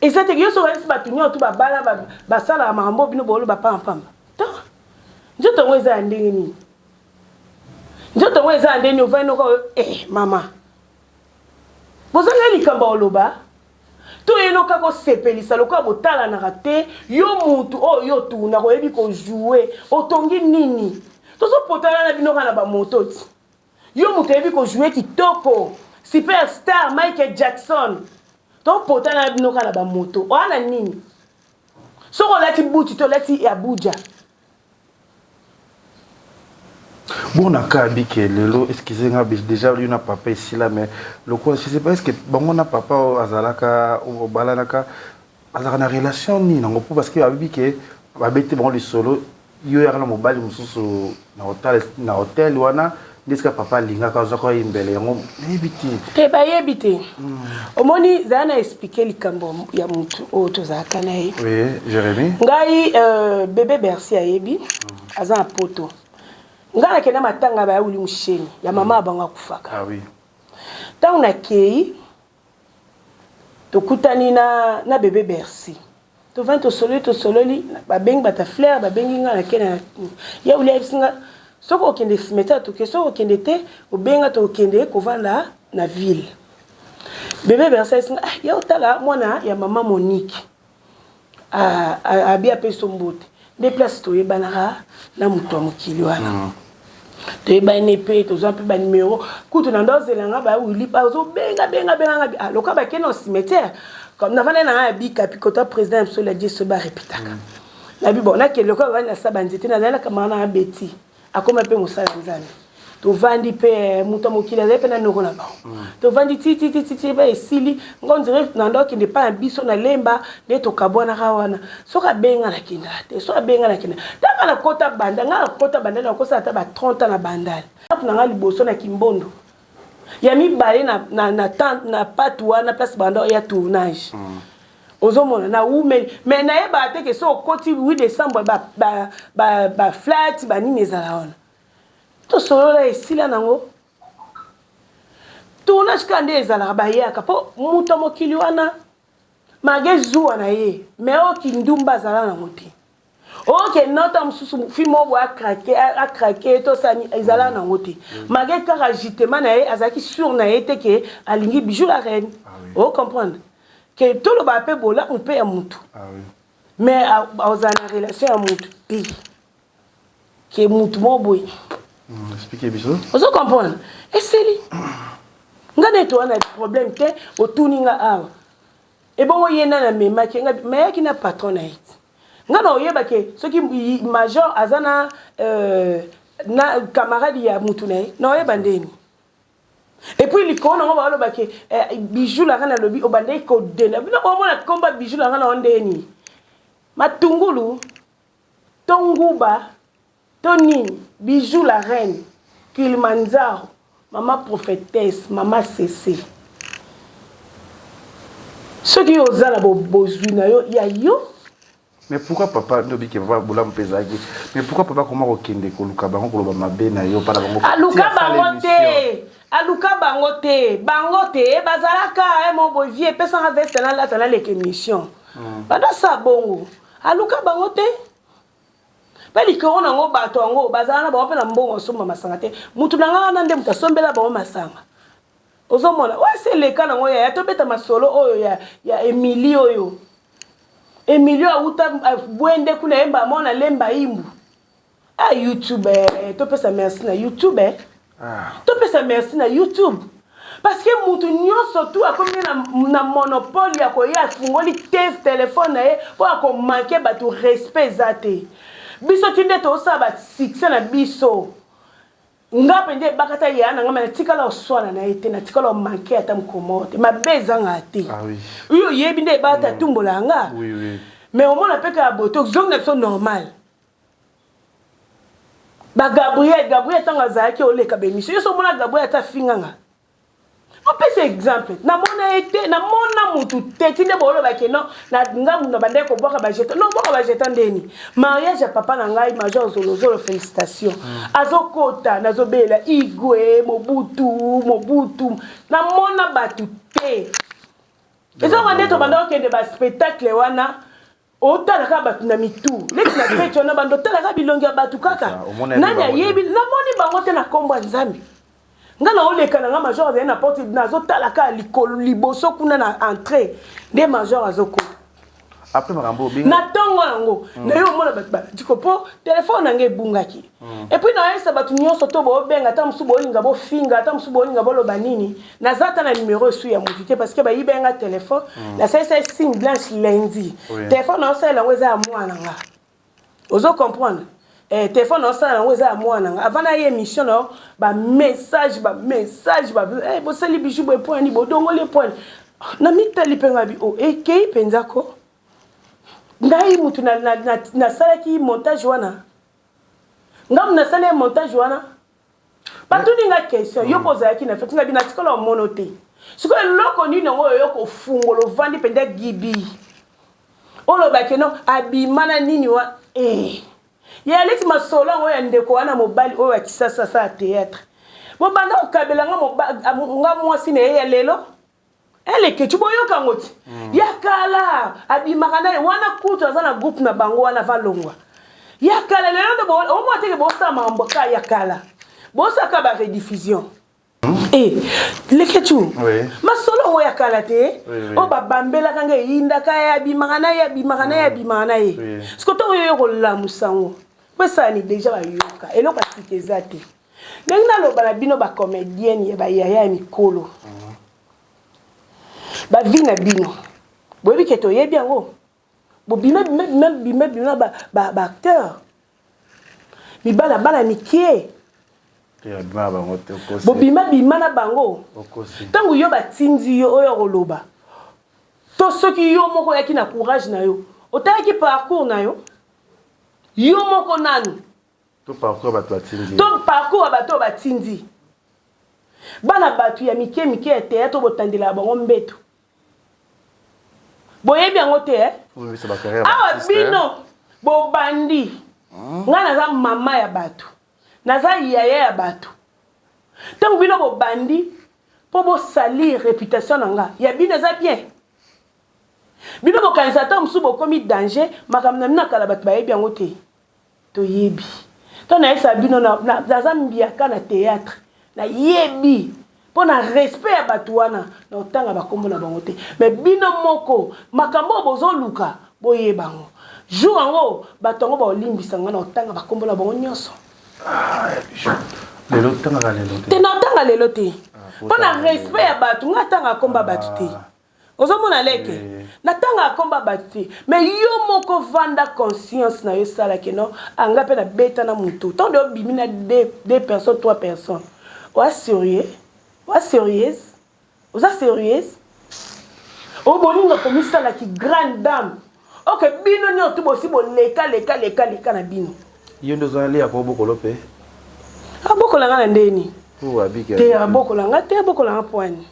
eza teke yo soki alisi bato nyonso babala basalaka makambo bino bolo bapampamba nzoto yango eza ya ndenge nini nzoto yango eza ya ndenge nini ovai noko mama bozanga likambo oloba to yenoka kosepelisa lokola botalanaka te yo mutu oyo otuna koyebi kojoue otongi nini tozopotana na bino kaka na bamoto ti yo mutu oyebi kojoue kitoko superstar Michael Jackson topotana na bino kaka na bamoto oya na nini soki olati buti to olati Abuja bon na cas bike lelo excusez nga déjà lui na papa ici là mais le quoi je sais pas est-ce que bango na papa azalaka o balanaka azalaka na relation ni nango parce que abike babete bango le solo yo ya na mobali mususu na hotel wana ndiska papa linga ka zako imbele yango ebiti te ba yebite omoni zana expliquer likambo ya mutu o tozaka na ye oui Jérémy ngai bébé Bercy ayebi aza poto ngana kena matanga ba uli musheni ya mama abanga kufaka ah oui tangu na kei tokutani na bébé Bercy to vant to sololi ba bengi bata fleur ba bengi ngana kena ya uli ebisinga soko okende cimetière to ke soko okende te obenga to okende kovanda na ville bébé Bercy singa ya otala mwana ya mama Monique abi apeso mbote des places to yebanaka na muto mokili wana to yebane pe to zo pe ba numéro kutu na ndozelanga ba wili ba zo benga loka ba kena au cimetière comme na vana na abika pikota président so la Dieu ba répétaka na bi bon na ke loka ba na sabanzete na la kamana na beti akoma pe musala nzambe to vandi pe muto mokili za pe na noko na ba to vandi ti ba esili ngonzire na ndoki ndi pa biso na lemba ne to kabona kawana soka benga na kinda te soka benga na kinda taka na kota banda nga kota banda na kosa ata ba 30 na bandali na nga liboso na Kimbondo ya mibale na patu wana place banda ya tournage ozomona na umeli mais na yeba te ke so koti 8 décembre ba flat ba nini ezala wana to solola esila nango tournage kande ezala ba yaka po muto mokili wana magezuwa na ye mais okindumba zala nango te oke nota mususu fimo bo akrake to sani ezala nango te mage kaka agitement na ye azaki sur na ye te ke alingi bijou la reine o comprendre que tout le bapé bola on peut à mutu mais aux en relation à mutu pi que mutu mo boy expliquez biso vous comprenez et c'est lui ngane to na problème te otuninga awa et bon yena na mema ke nga mais qui na patron na it ngana oyeba ke ce qui major azana na camarade ya mutu na no oyeba ndeni. Et puis les cons on va le baquer bijou la rana lobby au bandé ko de la on combat bijou la rana ondeni matungulu tonguba toni bijou la reine Kilimanjaro maman prophétesse maman cessé ce qui osa la bozuna yo ya yo. Mais pourquoi papa nobi ke papa bola mpezaki mais pourquoi papa comment okende ko luka bango ko loba mabe na yo para bango aluka bango te bazalaka mon boy vie pesa na veste na la tana leke mission banda sa bongo aluka bango te peli ko na ngo bato ngo bazala na ba pe na mbongo somba masanga te mutu na nga na nde mutasombela ba masanga ozomona wa c'est le kana ngo ya to beta masolo oyo ya Emily oyo Emilio auta bwende kuna emba mona lemba imbu. Ah YouTube to pesa merci na YouTube to pesa merci na YouTube. Parce que mutu nyonso tu akomi na monopole ya ko ya fungoli téléphone na ye po ako manquer ba tu respect zate. Biso tinde to sa ba succès na biso. Nga pende bakata ya na ngama tikala oswana na ete na tikala manquer ata mkomote mabeza ngati. Ah oui. Yo yebi nde bata tumbola nga. Oui oui. Mais au moins la peka boto zong na so normal. Ba Gabriel tanga zaki ole ka bemission. Yo so mona Gabriel ta finganga. On peut cet exemple. Na mona été na mona mutu tetine bolo ba ke non na ngamu na bande ko boka ba jeton. Non boka ba jeton deni. Mariage ya papa na ngai major zolo félicitations. Azokota nazobela Igwe Mobutu. Na mona batu te. Ezo bande to bande ko de ba spectacle wana. Otala ka batu na mitu. Leki na fete na bando tala ka bilongi ya batu kaka. Nanya yebi na moni bango te na kombo nzambi. Ngana oleka na major na porte nazo talaka likolo liboso kuna na entrée des major azoko. Après makambo binga. Na tongo nango. Na yo mona ba dikopo téléphone nange bungaki. Et puis na yesa batu nyonso to bo benga ta musubo olinga bo finga ta musubo olinga bo loba nini. Na zata na numéro su ya mutite parce que ba yibenga téléphone na ça signe blanche lundi. Téléphone na ça la ngweza mwana nga. Ozo comprendre. Téléphone on ça on za moi nanga avant na émission no ba message eh bo sali bijou bo point ni bo dongo les point na mitali penga bi o ekei penzako ngai mutu na sala ki montage wana ngam na sala montage wana pas tout ninga question yo poza ki na fait nga bi na tikolo monote siko loko ni ngo yo ko fungolo vandi penda gibi olo ba ke no abimana nini wa ya Alex Masolo oya ndeko wana mobali oya kisasa sa théâtre. Bo banda okabela nga mwasi ne ya lelo. Ele ke tuboyo kangoti. Ya kala abimaka na wana kutu azana groupe na bango wana valongwa. Ya kala lelo ndo o mo teke bo sa mamboka ya kala. Bo sa ka ba rediffusion. Leketu. Oui. Masolo oya kala te. O ba bambela kanga yinda ka ya bimaka na ye. Skoto yo ko la musango. Ça ni déjà ba yoka eloko asikezate ndenga loba na bino ba comédienne ya ba yaya mikolo ba vina bino boyebi keto yebi yango bo bima ba acteur mibala bana mikie ya bima bango te okosi bo bima na bango okosi tangu yo batindi yo oyo koloba to soki yo moko yaki na courage na yo otaki parcours na yo yo moko nanu to parcours bato batindi bato batindi bana batu ya mike ya théâtre botandela bango mbeto boyebi yango te awa bino bobandi nga naza mama ya batu naza yaya ya batu ntango bino bobandi po bosalir réputation na nga ya bino eza bien bino bokanisa ta musu bokomi danger makambo na mina kala bato bayebi yango te toyebi to na esa bino na mbiaka na théâtre na yebi po na respect ya bato wana na otanga bakombo na bango te mais bino moko makambo bozoluka boyeba ngo jour yango bato yango baolimbisa nga na otanga bakombo na bango nyonso lelo tanga lelo te te na otanga lelo te po na respect ya bato nga tanga komba bato te ozomona leke natanga akomba bati mais yo moko vanda conscience na yo sala ke no anga pe na beta na mutu tant de bimina deux personnes 3 personnes wa sérieux o bolinga komisa la ki grande dame OK bino nyo tu bosi bo leka na bino yo ndo zali akobo kolope aboko la ngana ndeni o abike te aboko la ngate aboko la poani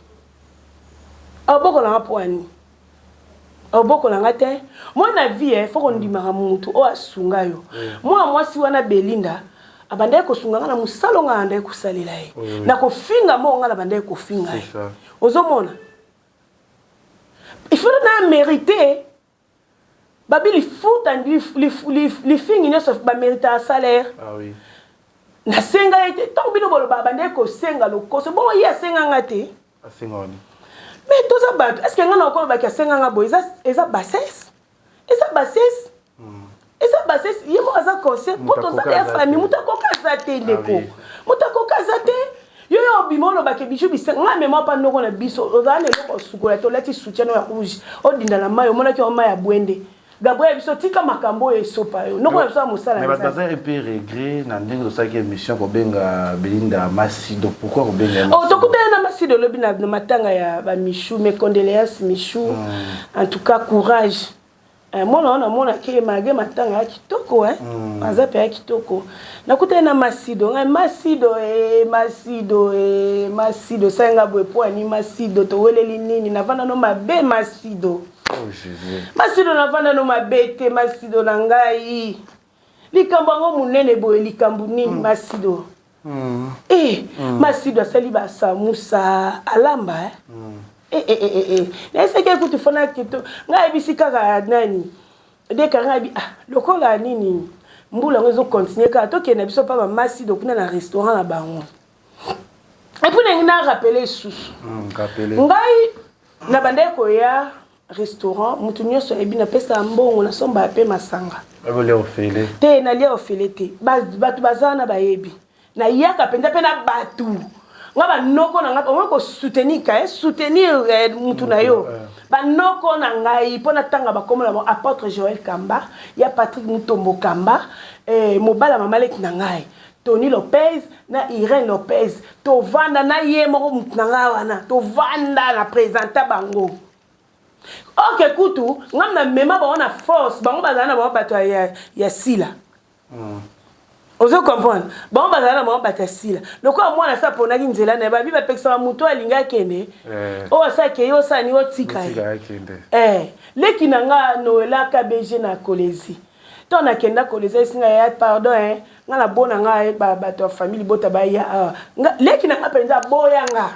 oboko langa te moi na vie faut qu'on dimaka mutu o asunga yo moi si wana Belinda abandai ko sunga na musalo nga andai ko salela ye na ko finga mo nga na bandai ko finga ye ozomona il faut na mériter babili foot and li fingi ne sauf ba mériter un salaire na senga ete to bino bolo bandai ko senga lokoso bon ya senga ngate asenga oni mais tous ça bat est-ce que ngana ko ba ka senga nga bo eza bassesse Et ça bassesse. Et ça bassesse, il y a un conseil pour ton ça la famille, muta koka zate ndeko. Muta koka zate. Yo yo bimono ba ke bijou bise nga mema pa ndoko na biso. Ozana loko sukola to lati soutien ya rouge. Odinda na mayo mona ki o maya bwende. Gabriel biso tika makambo e sopa yo. Noko biso musala. Mais baza un peu regret na ndenge ça qui émission ko benga Belinda Masido. Pourquoi ko benga Masido? Oh to ko benga Masido lobi na matanga ya ba Michou, mes condoléances Michou. En tout cas courage. Mona ke mage matanga ya kitoko aza pe ya kitoko nakutana na Masido Masido senga boy po ni Masido to weleli nini navanda no mabe Masido oh Jésus Masido navanda no mabe te Masido na ngai likambo ngo munene boy likambo nini Masido Masido asali ba samusa alamba Nese ke kutu fona kito ngai bisika ka nani de ka ngai lokola nini mbula ngozo continuer ka to ke na biso pa ba Masido kuna na restaurant na bango et puis na rappeler sous ngai na bande ko ya restaurant mutu nyoso ebi na pesa mbongo na somba pe masanga abole ofele te na lia ofele te batu bazana ba yebi na yaka penda pe na batu ngaba noko na ngaba ko soutenir mutu na yo ba noko na ngai pona tanga ba komola ba apôtre Joël Kamba ya Patrick Mutombo Kamba mobala mamalek na ngai Tony Lopez na Irene Lopez to vanda na ye moko mutu na ngai wana to vanda na présenter bango OK kutu ngam na mema ba wana force bango bazana ba bato ya sila Ozo comprendre. Bon bazala mo batasila. Loko mwana sa pona ki nzela na ba bi ba pekisa muto alinga kende. O sa ke yo sa ni otika. Leki nanga Noela KBG na Kolezi. To na kenda Kolezi singa ya pardon nga na bona nga ba to famille bota ba ya. Leki nanga penza boyanga.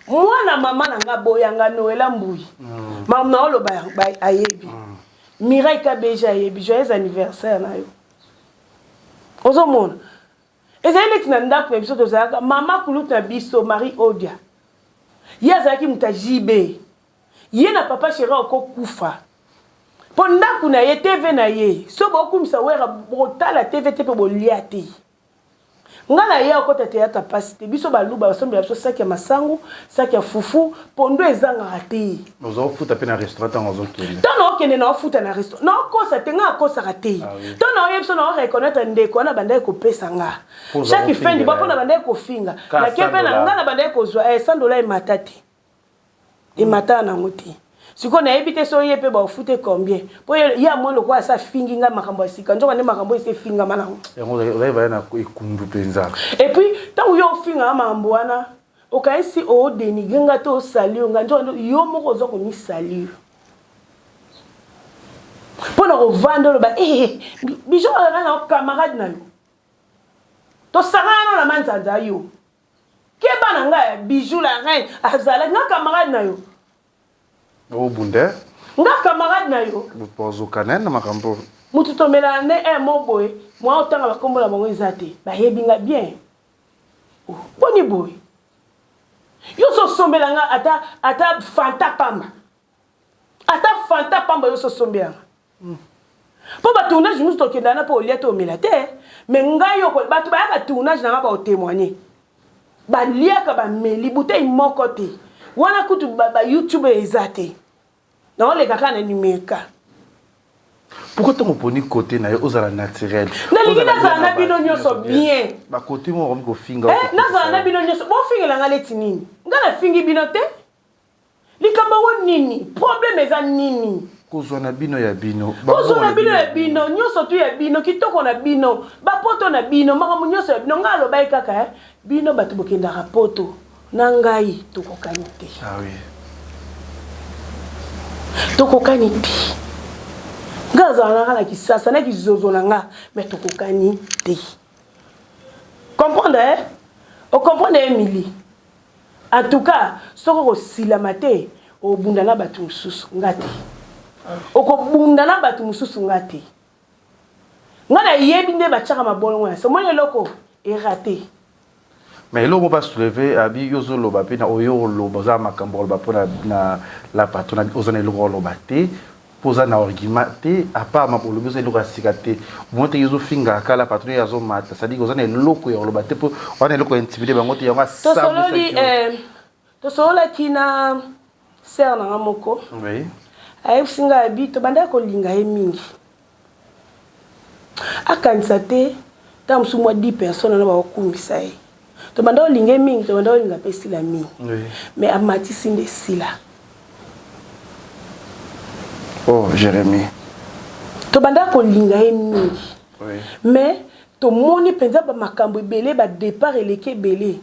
Mwana mama nanga boyanga Noela Mbuyi. Mam na olo ba ayebi. Mirai KBG ayebi joyeux anniversaire na yo. Ozo mona. Ezali tina ndako biso tozaka mama kuluta biso Marie Odia. Yazaki mutajibe. Ye na papa shera okokufa. Po ndako na ye TV na ye. So bokumisa wera botala TV te pe boliate. Ngala ye okota théâtre pasité biso baluba basombe biso saki ya masangu, saki ya fufu, pondo ezanga raté. Ozo futa pe na restaurant ozo kende. Tono okende na futa na restaurant. Non kosa tenga kosa raté. Tono yebso na reconnaître ndeko na banda ko pesa nga. Chaque fin di bapo na banda ko finga. Na kepe na ngana banda ko zwa $100 matati. E mata na ngoti. Siko na ebite so yepe ba ofute combien po ya mono kwa sa fingi nga makambo sika njoka ne makambo ise finga mana yango va na ikundu penza et puis tant yo finga mambo wana okaisi o denigre nga to sali nga njoka yo moko zo ko mi sali po na ko vendre ba bijo na camarade na yo to sangana na manzanza yo ke bana nga bijou la reine azala nga camarade na yo o bunde nga camarade na yo pozo kanena makambo mutu tomela ne moboy moi otanga bakombola bango ezate ba yebinga bien boni boy yo so sombela nga ata fanta pamba yo so sombela po ba tournage nous tokenda na po lia to mela te mais nga yo ko batu ba ya tournage na ba o témoigner ba lia ka ba meli bouteille moko te wana kutu ba YouTube ezate na ole kaka na numeka pourquoi tu m'oponi côté na ozala naturel na lingina za na bino nyoso bien ba côté mo ko finga na za na bino nyoso bo finga la ngaleti nini ngala fingi bino te likamba wo nini problème eza nini kozwa na bino ya bino nyoso tu ya bino kitoko na bino ba poto na bino maka nyoso ya bino ngalo bai kaka bino batu bokenda rapoto na ngai tokokani te ah oui tokokani te ngaza na kisasa na kizozo na nga mais tokokani te comprendre o comprendre Emily en tout cas soko ko silamate o bunda na batu mususu ngati o ko bunda na batu mususu ngati ngana yebi nde bachaka mabolongo ya so mone loko e raté. Mais là, on va soulever abi yozo loba pe na oyo loba za makambo loba pona na la patona ozone lo loba te posa na argument te à part ma pour le besoin de rasicate moi te yozo finga kala patron yazo mata ça dit que ça ne loko ya loba te pour on est loko intimider bango te yanga ça to solo kina ser na moko oui ay singa bito banda ko linga e mingi akanisa te tam su moi 10 personnes na ba kumisa e to banda linga mingi to banda linga pesi la mingi oui mais amati sinde sila. Oh, Jérémy. To banda ko linga e mingi. Oui. Mais to moni penza ba makambo belé ba départ eleke belé.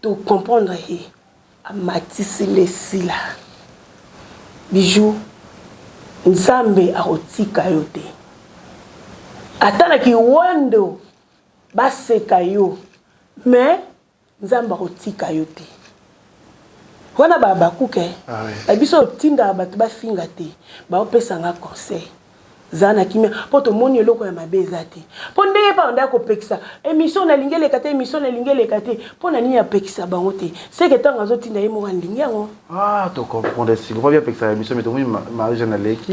To comprendre e amatisi le sila. Bijou Nzambe arotika yote. Atana ki wando baseka yo. Mais Nzambe arotika yote. Wana baba kuke abiso tinda bato ba finga te ba opesa nga conseil zana kimia poto moni eloko ya mabeza te po ndeye pa nda ko pekisa émission na lingele kate émission na lingele kate po na nini ya pekisa bango te c'est que tant azo tinda yemo ndingi yango to comprendre si vous bien pekisa émission mais to Marie Jeanne Leki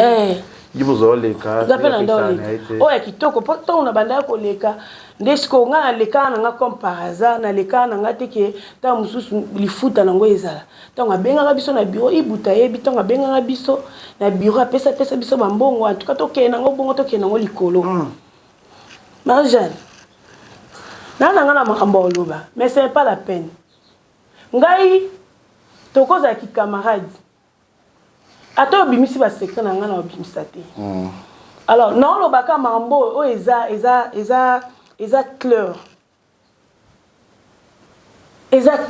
yibuzo leka ngapela ndoleka oya kitoko po to na banda ko leka ndesko nga leka na nga comme par hasard na leka na nga teke ta mususu lifuta nango ezala tango benga biso na bureau ibuta yebi tango benga biso na bureau pesa biso bambongo en tout cas to ke nango bongo to ke nango likolo Marjane na nga makambo oloba mais c'est pas la peine ngai to koza ki camarade ato bimisi ba secret na nga na bimisa te alors non lo baka mambo o eza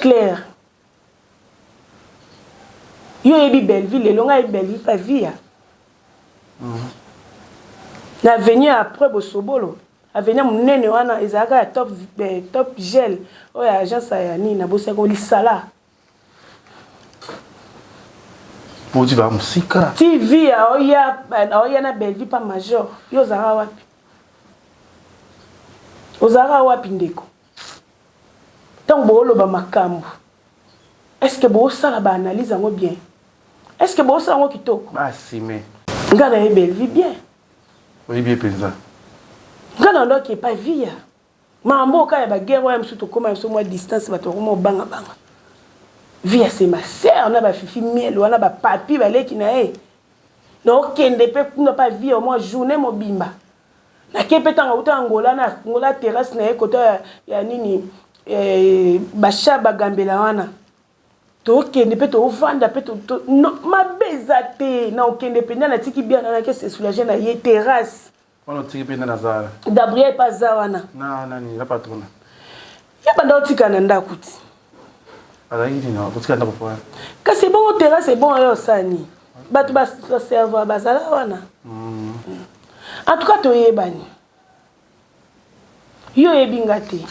clair yo ebi Belleville elonga e Belleville pa via na venir après Bosobolo avenir munene wana ezaka ya top gel o ya agence ya nini na bosako lisala pour dire musika TV oya na Belleville pa major yo zara wapi ndeko tant bolo ba makambo est-ce que bo sala ba analyse ngo bien est-ce que bo sala ngo kitoko si mais ngana e Belleville bien oui bien penza ngana ndo ki pa via mambo ka ya ba guerre wa msuto koma so moi distance ba to mo banga via c'est ma sœur na ba fifi miel wana ba papi ba leki na no kende pe kuna pa via au moins journée mobimba na kepeta ngauta Angola na ngola terrasse na côté ya nini basha bagambela wana to kende pe to vanda pe to no mabeza te na okende pe na tiki bien na ke se soulager na ye terrasse on tiki pe na zara Gabriel Pazawana na nani la patrona ya banda otika na ndakuti Quand c'est bon au terrain, c'est bon au sani. Batu ba serveur bazala wana. En tout cas to yebani. Yo yebingate.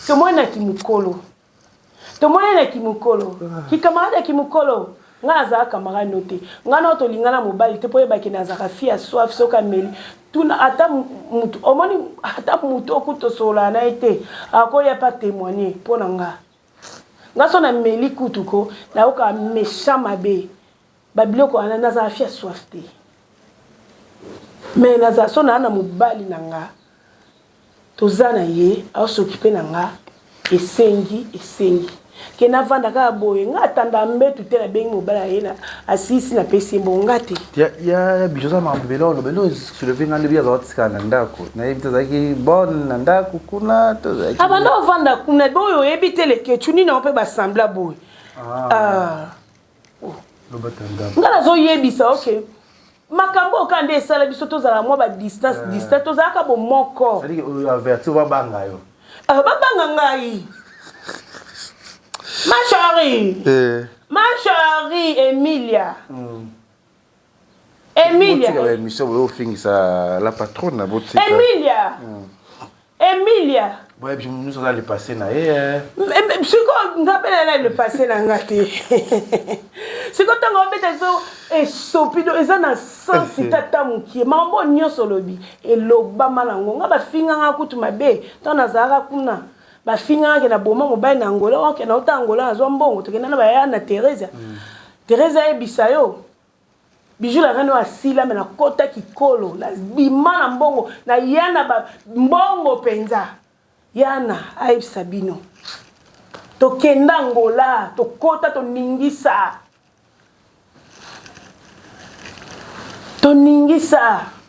To mwana kimukolo. Ki camarade kimukolo. Nga za camarade noté. Nga no to lingana mobile te po yebaki na za rafia soif soka meli. Tuna ata mutu omoni ata mutu okuto sola na ete. Akoya pas témoigner pona nga. Ngaso na meli kutuko na oka méchant mabe babiloko ana naza fia soif te mais naza so na mobali nanga tozana ye a s'occuper nanga esengi ke na vanda ka boye ngatanda mbetu te na bengi mobali ye na asisi na pesi mbonga te ya bijoza mambelo belo soulever ngande bia za watika na ndako na yebita zaki bon na ndako kuna to zaki abanda vanda kuna boyo yebitele ke tuni na ope ba sembla boye lo batanga ngala zo yebisa okay makambo kande sala biso tozala mwa ba distance tozala ka bo moko c'est-à-dire avertir ba banga yo babanga ngai ma chérie Emilia la patronne Emilia ouais puis nous on a le passé na siko ngapela le passé na ngate siko tango beta so esopido ezana sens tata mukie mambo nyoso lobi eloba malango ngaba finga ngakutu mabe tona zaka kuna ba finga ke na boma mobile na Angola o ke na ota Angola azo mbongo to ke na ba ya na Teresa e bisayo bijou la rano asila me na kota kikolo na bima na mbongo na yana ba mbongo penza yana aib sabino to kenda ngola to kota to ningisa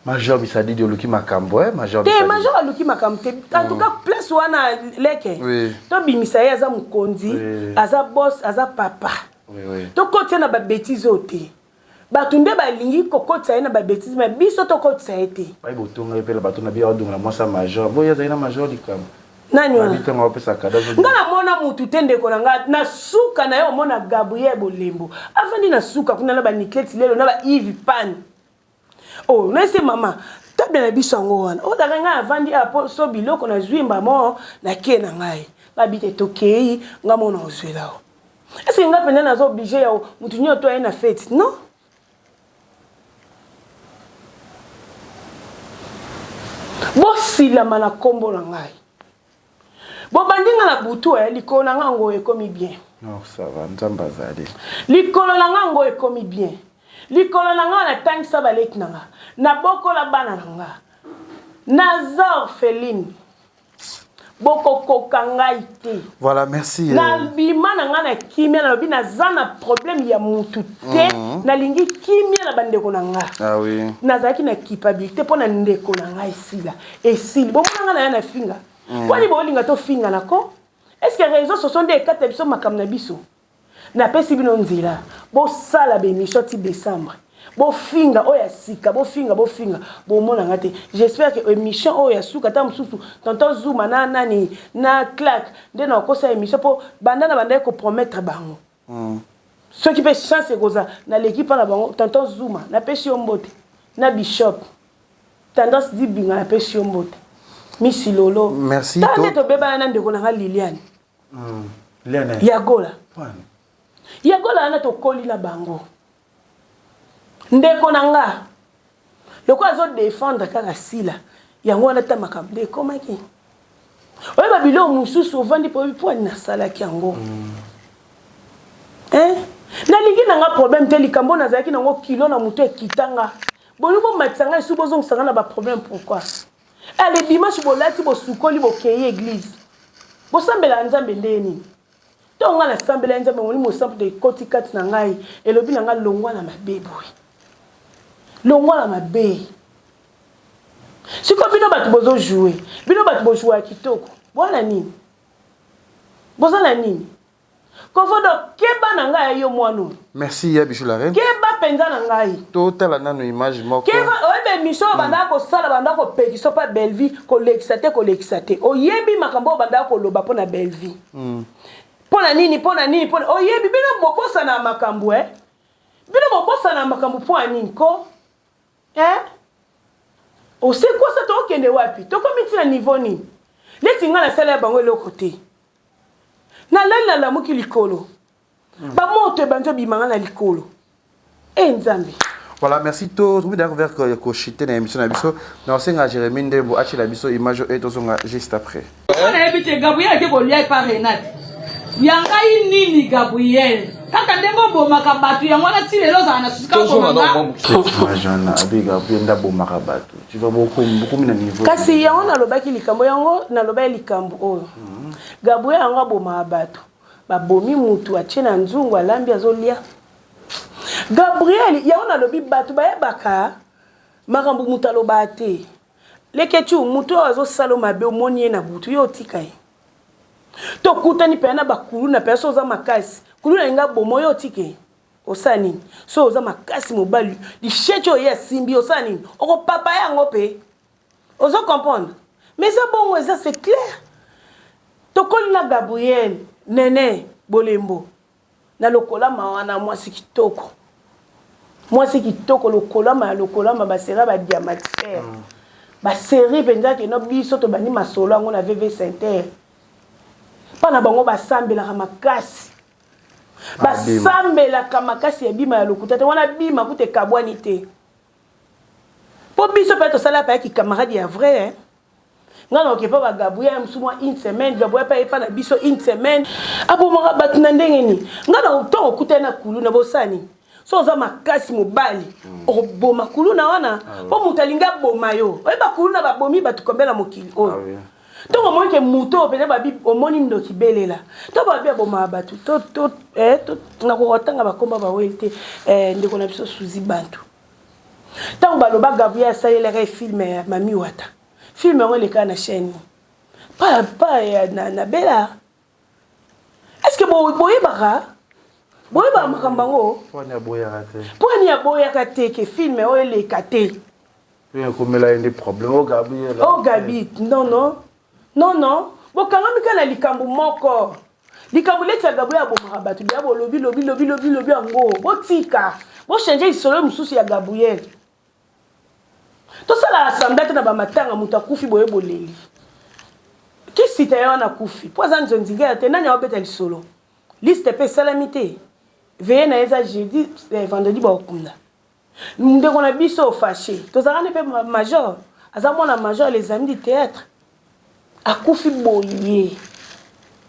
Major Bisadi de Luki Makambo, Major Bisadi. Major Luki Makambo. En tout cas, place wana leke. Oui. To bimisa ya za mukonzi, aza boss, aza papa. Oui, oui. To kotia na ba bêtise ote. Batunde ba lingi kokotsa na ba bêtise, mais biso to kotsa ete. Ba botonga epela batuna bi odunga moi sa major. Boya za ina major likambo. Nani wana? Babita ngopesa kadazo. Ngana mona mutu tende ko nga na suka na yo mona Gabriel Bolembo. Afandi na suka kuna na ba Nikleti lelo na ba Yves Pan. Oh, nese mama, tabe na biso ngo wana. O daga nga avandi apo so biloko na zwimba mo na ke na ngai. Ba bite tokei nga mona ozwela o. Est-ce nga penda na zo obligé ya mutu nyoto ya na fête, non? Bo sila mana kombo na ngai. Bo bandinga na butu likolo na ngango ekomi bien. Non, ça va, nzamba zali. Likolo na ngango ekomi bien. Likolo na nga na tangisa baleki na nga na bokola bana na nga naza orpheline bokokoka ngai te. Voilà, merci. Na bima na nga na kimia na lobi naza na problème ya mutu te nalingi kimia na bandeko na nga. Ah oui. Nazalaki na culpabilité mpo na ndeko na nga esili bomona nga na ya na finga kwani bolinga to finga nako. Est-ce que réseaux sociaux nde ekata biso makambo na biso na pesi bino nzila bo sala be mission ti décembre bo finga oya sika bo finga bo mona ngate. J'espère que émission oya suka ta mususu tonton Zuma na nani na claque de na kosa émission po banda ko promettre bango ceux qui peut chance koza na l'équipe na bango tonton Zuma na pesi ombote na Bishop tendance di binga na pesi ombote Misi Lolo. Merci tande to beba na ndeko na Liliane Liliane Yagola Yagola ana to koli na bango ndeko nanga loko azo défendre kaka sila yango ana ta makambo de komaki oye babilo mususu vandi po na sala ki yango na lingi nanga problème te likambo na zaki nango kilo na muto ekitanga bolubo matsanga su bozong sanga na ba problème pourquoi ale dimanche bolati bo sukoli bo keye église bo sambela nzambe ndeni tonga na sambela nzambe ngoli mo sample de koti kat na ngai elobi na nga longwa na mabebo longwa na mabe siko bino batu bozo jouer bino batu bo jouer kitoko bwana nini bozana nini kofodo keba na ngai yo mwanu. Merci ya Bijou la reine. Keba penza na ngai total nano image moko keba oyebe mission banda ko sala banda ko pekiso pa Belleville ko lexate oyebi makambo banda ko loba pona Belleville pona nini oyebi bino bokosa na makambo bino bokosa na makambo po nini ko o se quoi ça to kende wapi to komiti na niveau ni leti nga na sala bango le côté na la muki likolo ba moto banjo bimanga na likolo nzambe. Voilà, merci tout. Vous d'ailleurs vers que chiter dans l'émission Nabiso. Nous sommes à Jérémie Ndebo, à Chilabiso, image et tous on juste après. On a évité Gabriel qui voulait par Renate. Yangai nini Gabriel. Kaka ndengo boma kabatu yango na tile loza na suka boma. Jana abi Gabriel ndabo makabatu. Tu vas beaucoup na niveau. Kasi yango na lobaki likambo yango na lobaki likambo oyo. Gabriel yango boma abatu. Ba bomi mutu achena nzungu alambi azolia. Gabriel yango na lobi batu bayebaka makambo mutu aloba te. Leketu mutu azo salo mabe omoni na butu yo tikai. To kutani pena bakulu na peso za makasi kulu na nga bomo yo tike osani so za makasi mobali di checho ya simbi osani oko papa yango pe ozo comprendre mais ça bon ça c'est clair to kolina Gabriel nene Bolembo na lokola mawana mwasi kitoko lokola ma ba sera ba diamantaire ba série penza ke no biso to bani masolo ngo na VV Center. Pana bango basambela kamakasi basambela kamakasi ya bima ya lokuta te wana bima kute kabwani te po biso pe to sala pa ki camarade ya vrai ngana okepa ba Gabriel msumwa une semaine Gabriel pa na biso une semaine abo mara batuna ndenge ni ngana to okuta na kulu na bosani so za makasi mobali oboma kuluna wana po mutalinga boma yo oyeba kuluna babomi batukombela mokili oyo tongo moke muto pele babi omoni ndoki belela to babi aboma batu to na ko tanga bakomba ba welte ndeko na biso suzi bantu tango baloba Gabriel sayeleka film ya Mami Wata film ngo leka na chaîne pas na bela est-ce que boyebaka boyeba makambango poni ya boyaka te ke film oyo leka te komela ende problème o Gabriel Gabi non bokanga mikana likambo moko likambo leti ya Gabriel abomaka bato bia bolobi yango botika changer isolo mususu ya Gabriel tosala assemblée te na bamatanga mutu akufi boye boleli kisi te yana kufi poza nzonzinga te nani abeta lisolo liste pe salamité veillez na eza jeudi vendredi ba okunda ndeko na biso fâché tozaka ne pe major aza mwana major les amis du théâtre akufi boye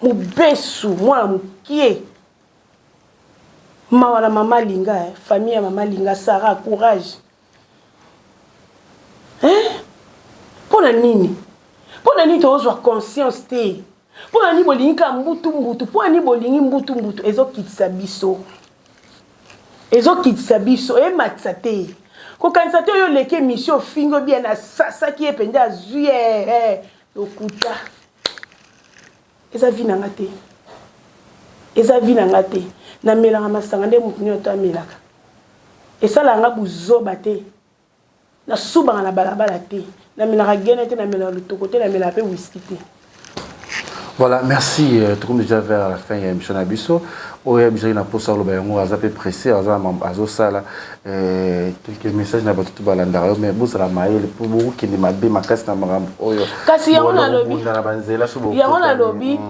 mubesu mwana mukie mawa na mama linga famille ya mama linga Sarah courage pona nini tozwa conscience te pona ni bolingi ka mbutu pona ni bolingi mbutu ezokitisa biso ematisa te kokanisa te oyo leke mission fingo bien na sasaki epende azuye lokuta eza vi nanga te namelaka masanga nde mutu nyonso amelaka esalanga buzoba te nasubanga na balabala te namelaka gene te namelaka lutoko te namelaka pe whisky te. Voilà, merci. Tout comme déjà vers la fin, il y a émission Nabiso. Oya bijari na posa lo bayango aza pe pressé azo sala quelques messages na batu balanda mais boza la maile pour beaucoup qui ne mabe makasi na marambo oyo. Kasi yango na lobi. Na banzela so beaucoup. Yango na lobi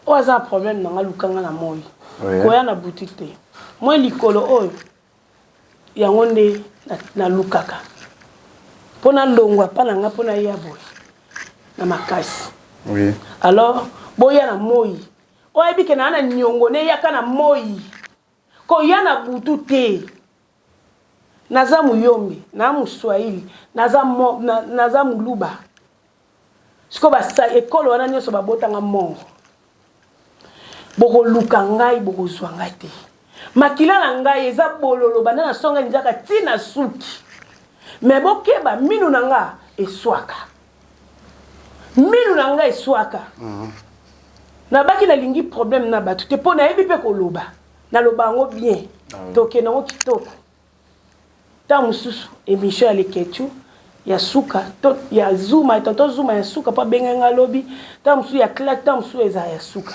oza problème na lukanga na moi. Koya na boutique. Moi likolo oyo yango nde na lukaka. Pona longwa pana nga pona ya boy. Na makasi. Oui. Alors boya na moi. Oyebi ke na ana nyongo ne yaka na moi. Ko yana butu te. Naza muyombi, na muswahili, naza muluba. Siko ba sa ekolo wana nyoso babotanga mongo. Boko luka ngai boko zwa ngai te. Makila na ngai eza bololo bana na songa njaka tina suki. Me bokeba minu na nga eswaka. Minu na nga eswaka. Na baki na lingi problème na batu te pona yebi pe koloba. Na loba ngo bien. Toke na ngo kitoko. Ta mususu émission ya leketu ya suka to ya zuma tonto zuma ya suka pa benga lobi ta mususu ya claque ta mususu eza ya suka.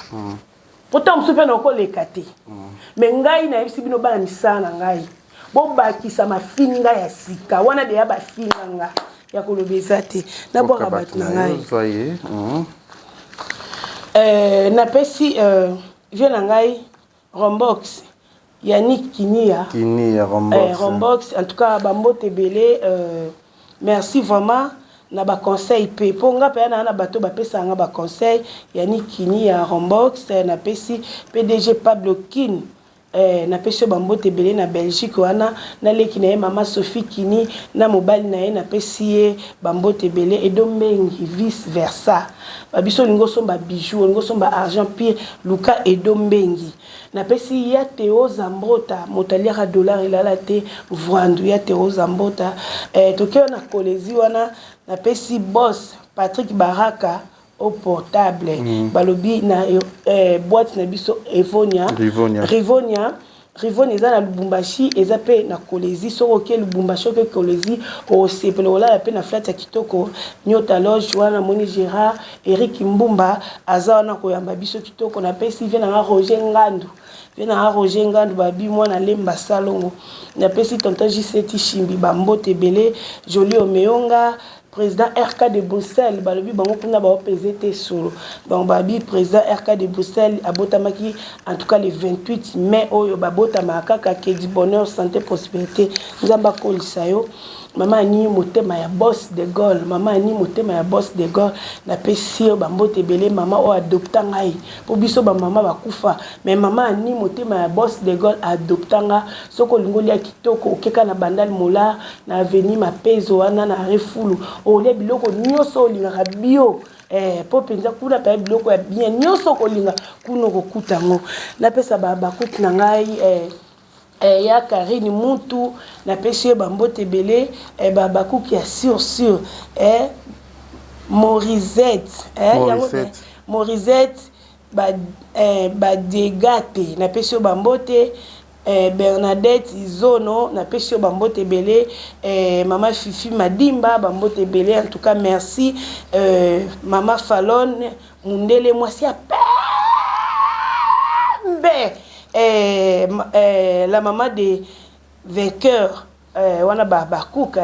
Pourtant mususu pe na ko lekate. Mais ngai na yebisi bino bana misana ngai. Bo bakisa mafinga ya sika wana de ya ba finga nga ya kolobeza te. Na bo kabatu na ngai. Soyez. Na pesi je na ngai Rombox Yannick Kinia Rombox. Rombox en tout cas Bambote Belé merci vraiment na ba conseil pe ponga pe na bato ba pesa nga ba conseil Yannick Kinia Rombox na pesi PDG Pablo Kin na pesi Bambote Belé na Belgique wana na leki na mama Sophie Kini na mobile na na pesi Bambote Belé et Dombengi vice versa babiso lingo somba bijoux lingo somba argent pire Luka et Dombengi na pesi ya Théo Zambota motaliaka dollar ilala te vwandu ya Théo Zambota tokeo na kolezi wana na pesi boss Patrick Baraka au portable balobi na boîte na biso Rivonia eza na Lubumbashi eza pe na kolezi soko ke Lubumbashi ke kolezi o sepelola pe na flat ya kitoko nyota loge wana moni Gérard Eric Mbumba aza na koyamba biso kitoko na pesi vena na Roger Ngandu babi mwana lemba salongo na pesi tonton J7 Chimbi Bambote Belé Joli Omeonga président RK de Bruxelles balobi bango kuna ba PZT solo donc babi président RK de Bruxelles abotamaki en tout cas le 28 mai oyo babotama kaka ke du bonheur santé prospérité nzamba kolisa yo Maman ani motema ya boss de Gaulle, maman ani motema ya boss de Gaulle na pesi ba mbote belé maman o adopta ngai po biso ba maman bakufa mais maman ani motema ya boss de Gaulle adopta nga soko lingoli ya kitoko okeka na bandal mola na avenue mapezo wana na refulu o le biloko nyoso linga bio po penza kuna pa biloko ya bien nyoso kolinga kuno kokuta ngo na pesa ba bakuti na ngai ya Karine Muntu na pesi ba mbote belé ba bakuki ya sur Morizette ba dégate na pesi ba mbote Bernadette Izono na pesi ba mbote belé maman Fifi Madimba ba mbote belé en tout cas merci maman Fallon Mundele mwasi ya la maman des vainqueurs wana baba cook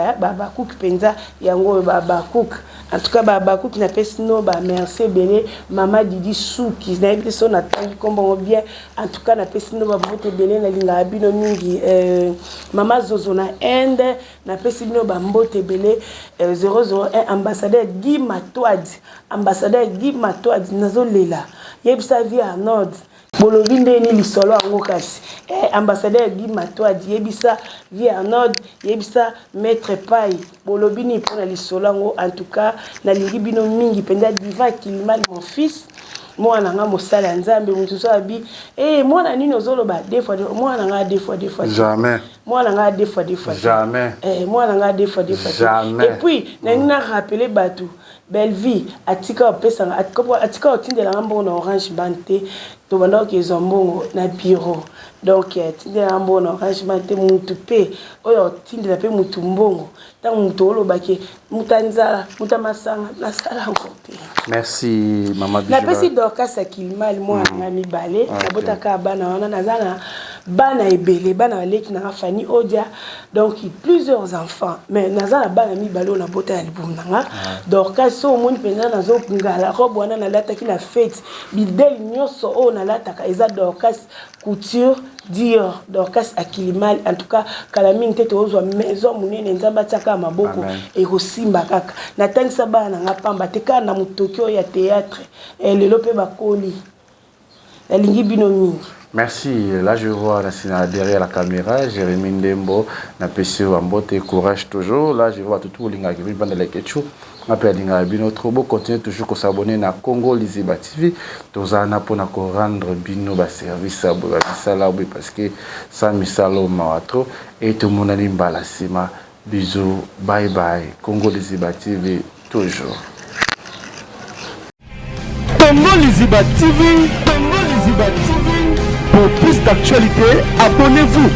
penza yango baba cook en tout cas baba cook na pesino ba merci belé maman Didi Souki na biso na tangi kombo bien en tout cas na pesino ba vote belé na linga bino mingi maman Zozo na Inde na pesino ba mbote belé 001 ambassadeur Guy Matouad nazo lela yebisa via nord bolobi ndeni lisolo ango kasi ambassadeur Guy Matouad yebisa via nord yebisa maître Pai bolobi ni pona lisolo ango en tout cas na lingi bino mingi penda diva Kilimal mon fils mwana nga mosala nzambe mutuso abi mwana nini ozoloba deux fois mwana nga deux fois jamais mwana nga deux fois jamais mwana nga deux fois jamais et puis na rappeler batu belle vie atika opesanga atika otindela ngambo na Orange Bante to banda ke zombongo na bureau donc tindela ngambo na Orange Bante mutu pe oyo tindela pe mutu mbongo tango mutu olobake mutanzala mutamasanga na sala ngope. Merci maman Bijou. Na pesi Dorcas Akilimal mwana nga mibale na botaka bana wana nazana bana ebele bana leki na Fanny Odia donc plusieurs enfants mais nazana bana mibale na bota ya libumanga Dorcas so moni penza nazo ngala robe wana na lata ki na fête bidel nyoso o na lata ka eza Dorcas couture Dior Dorcas Akilimal en tout cas kala mingi tete ozwa maison munene nzamba tsaka maboko e kosimba kaka na tangisa bana nga pamba te kana na mutokyo ya théâtre lelo pe bakoli elingi bino mingi. Merci. Là, je vois derrière la caméra, Jérémy Ndembo, na PC Wambote, courage toujours. Là, je vois tout le monde qui vient de la Ketchou. Après, Bino Trobo, continue toujours à s'abonner à Congo Liziba TV. Tous en pour rendre Bino ba service à Misala parce que ça Misalo Mawato et tout le monde a l'imbalasima. Bisous, bye bye. Congo Liziba TV toujours. Congo Liziba TV, Congo Liziba TV. Pour plus d'actualités, abonnez-vous.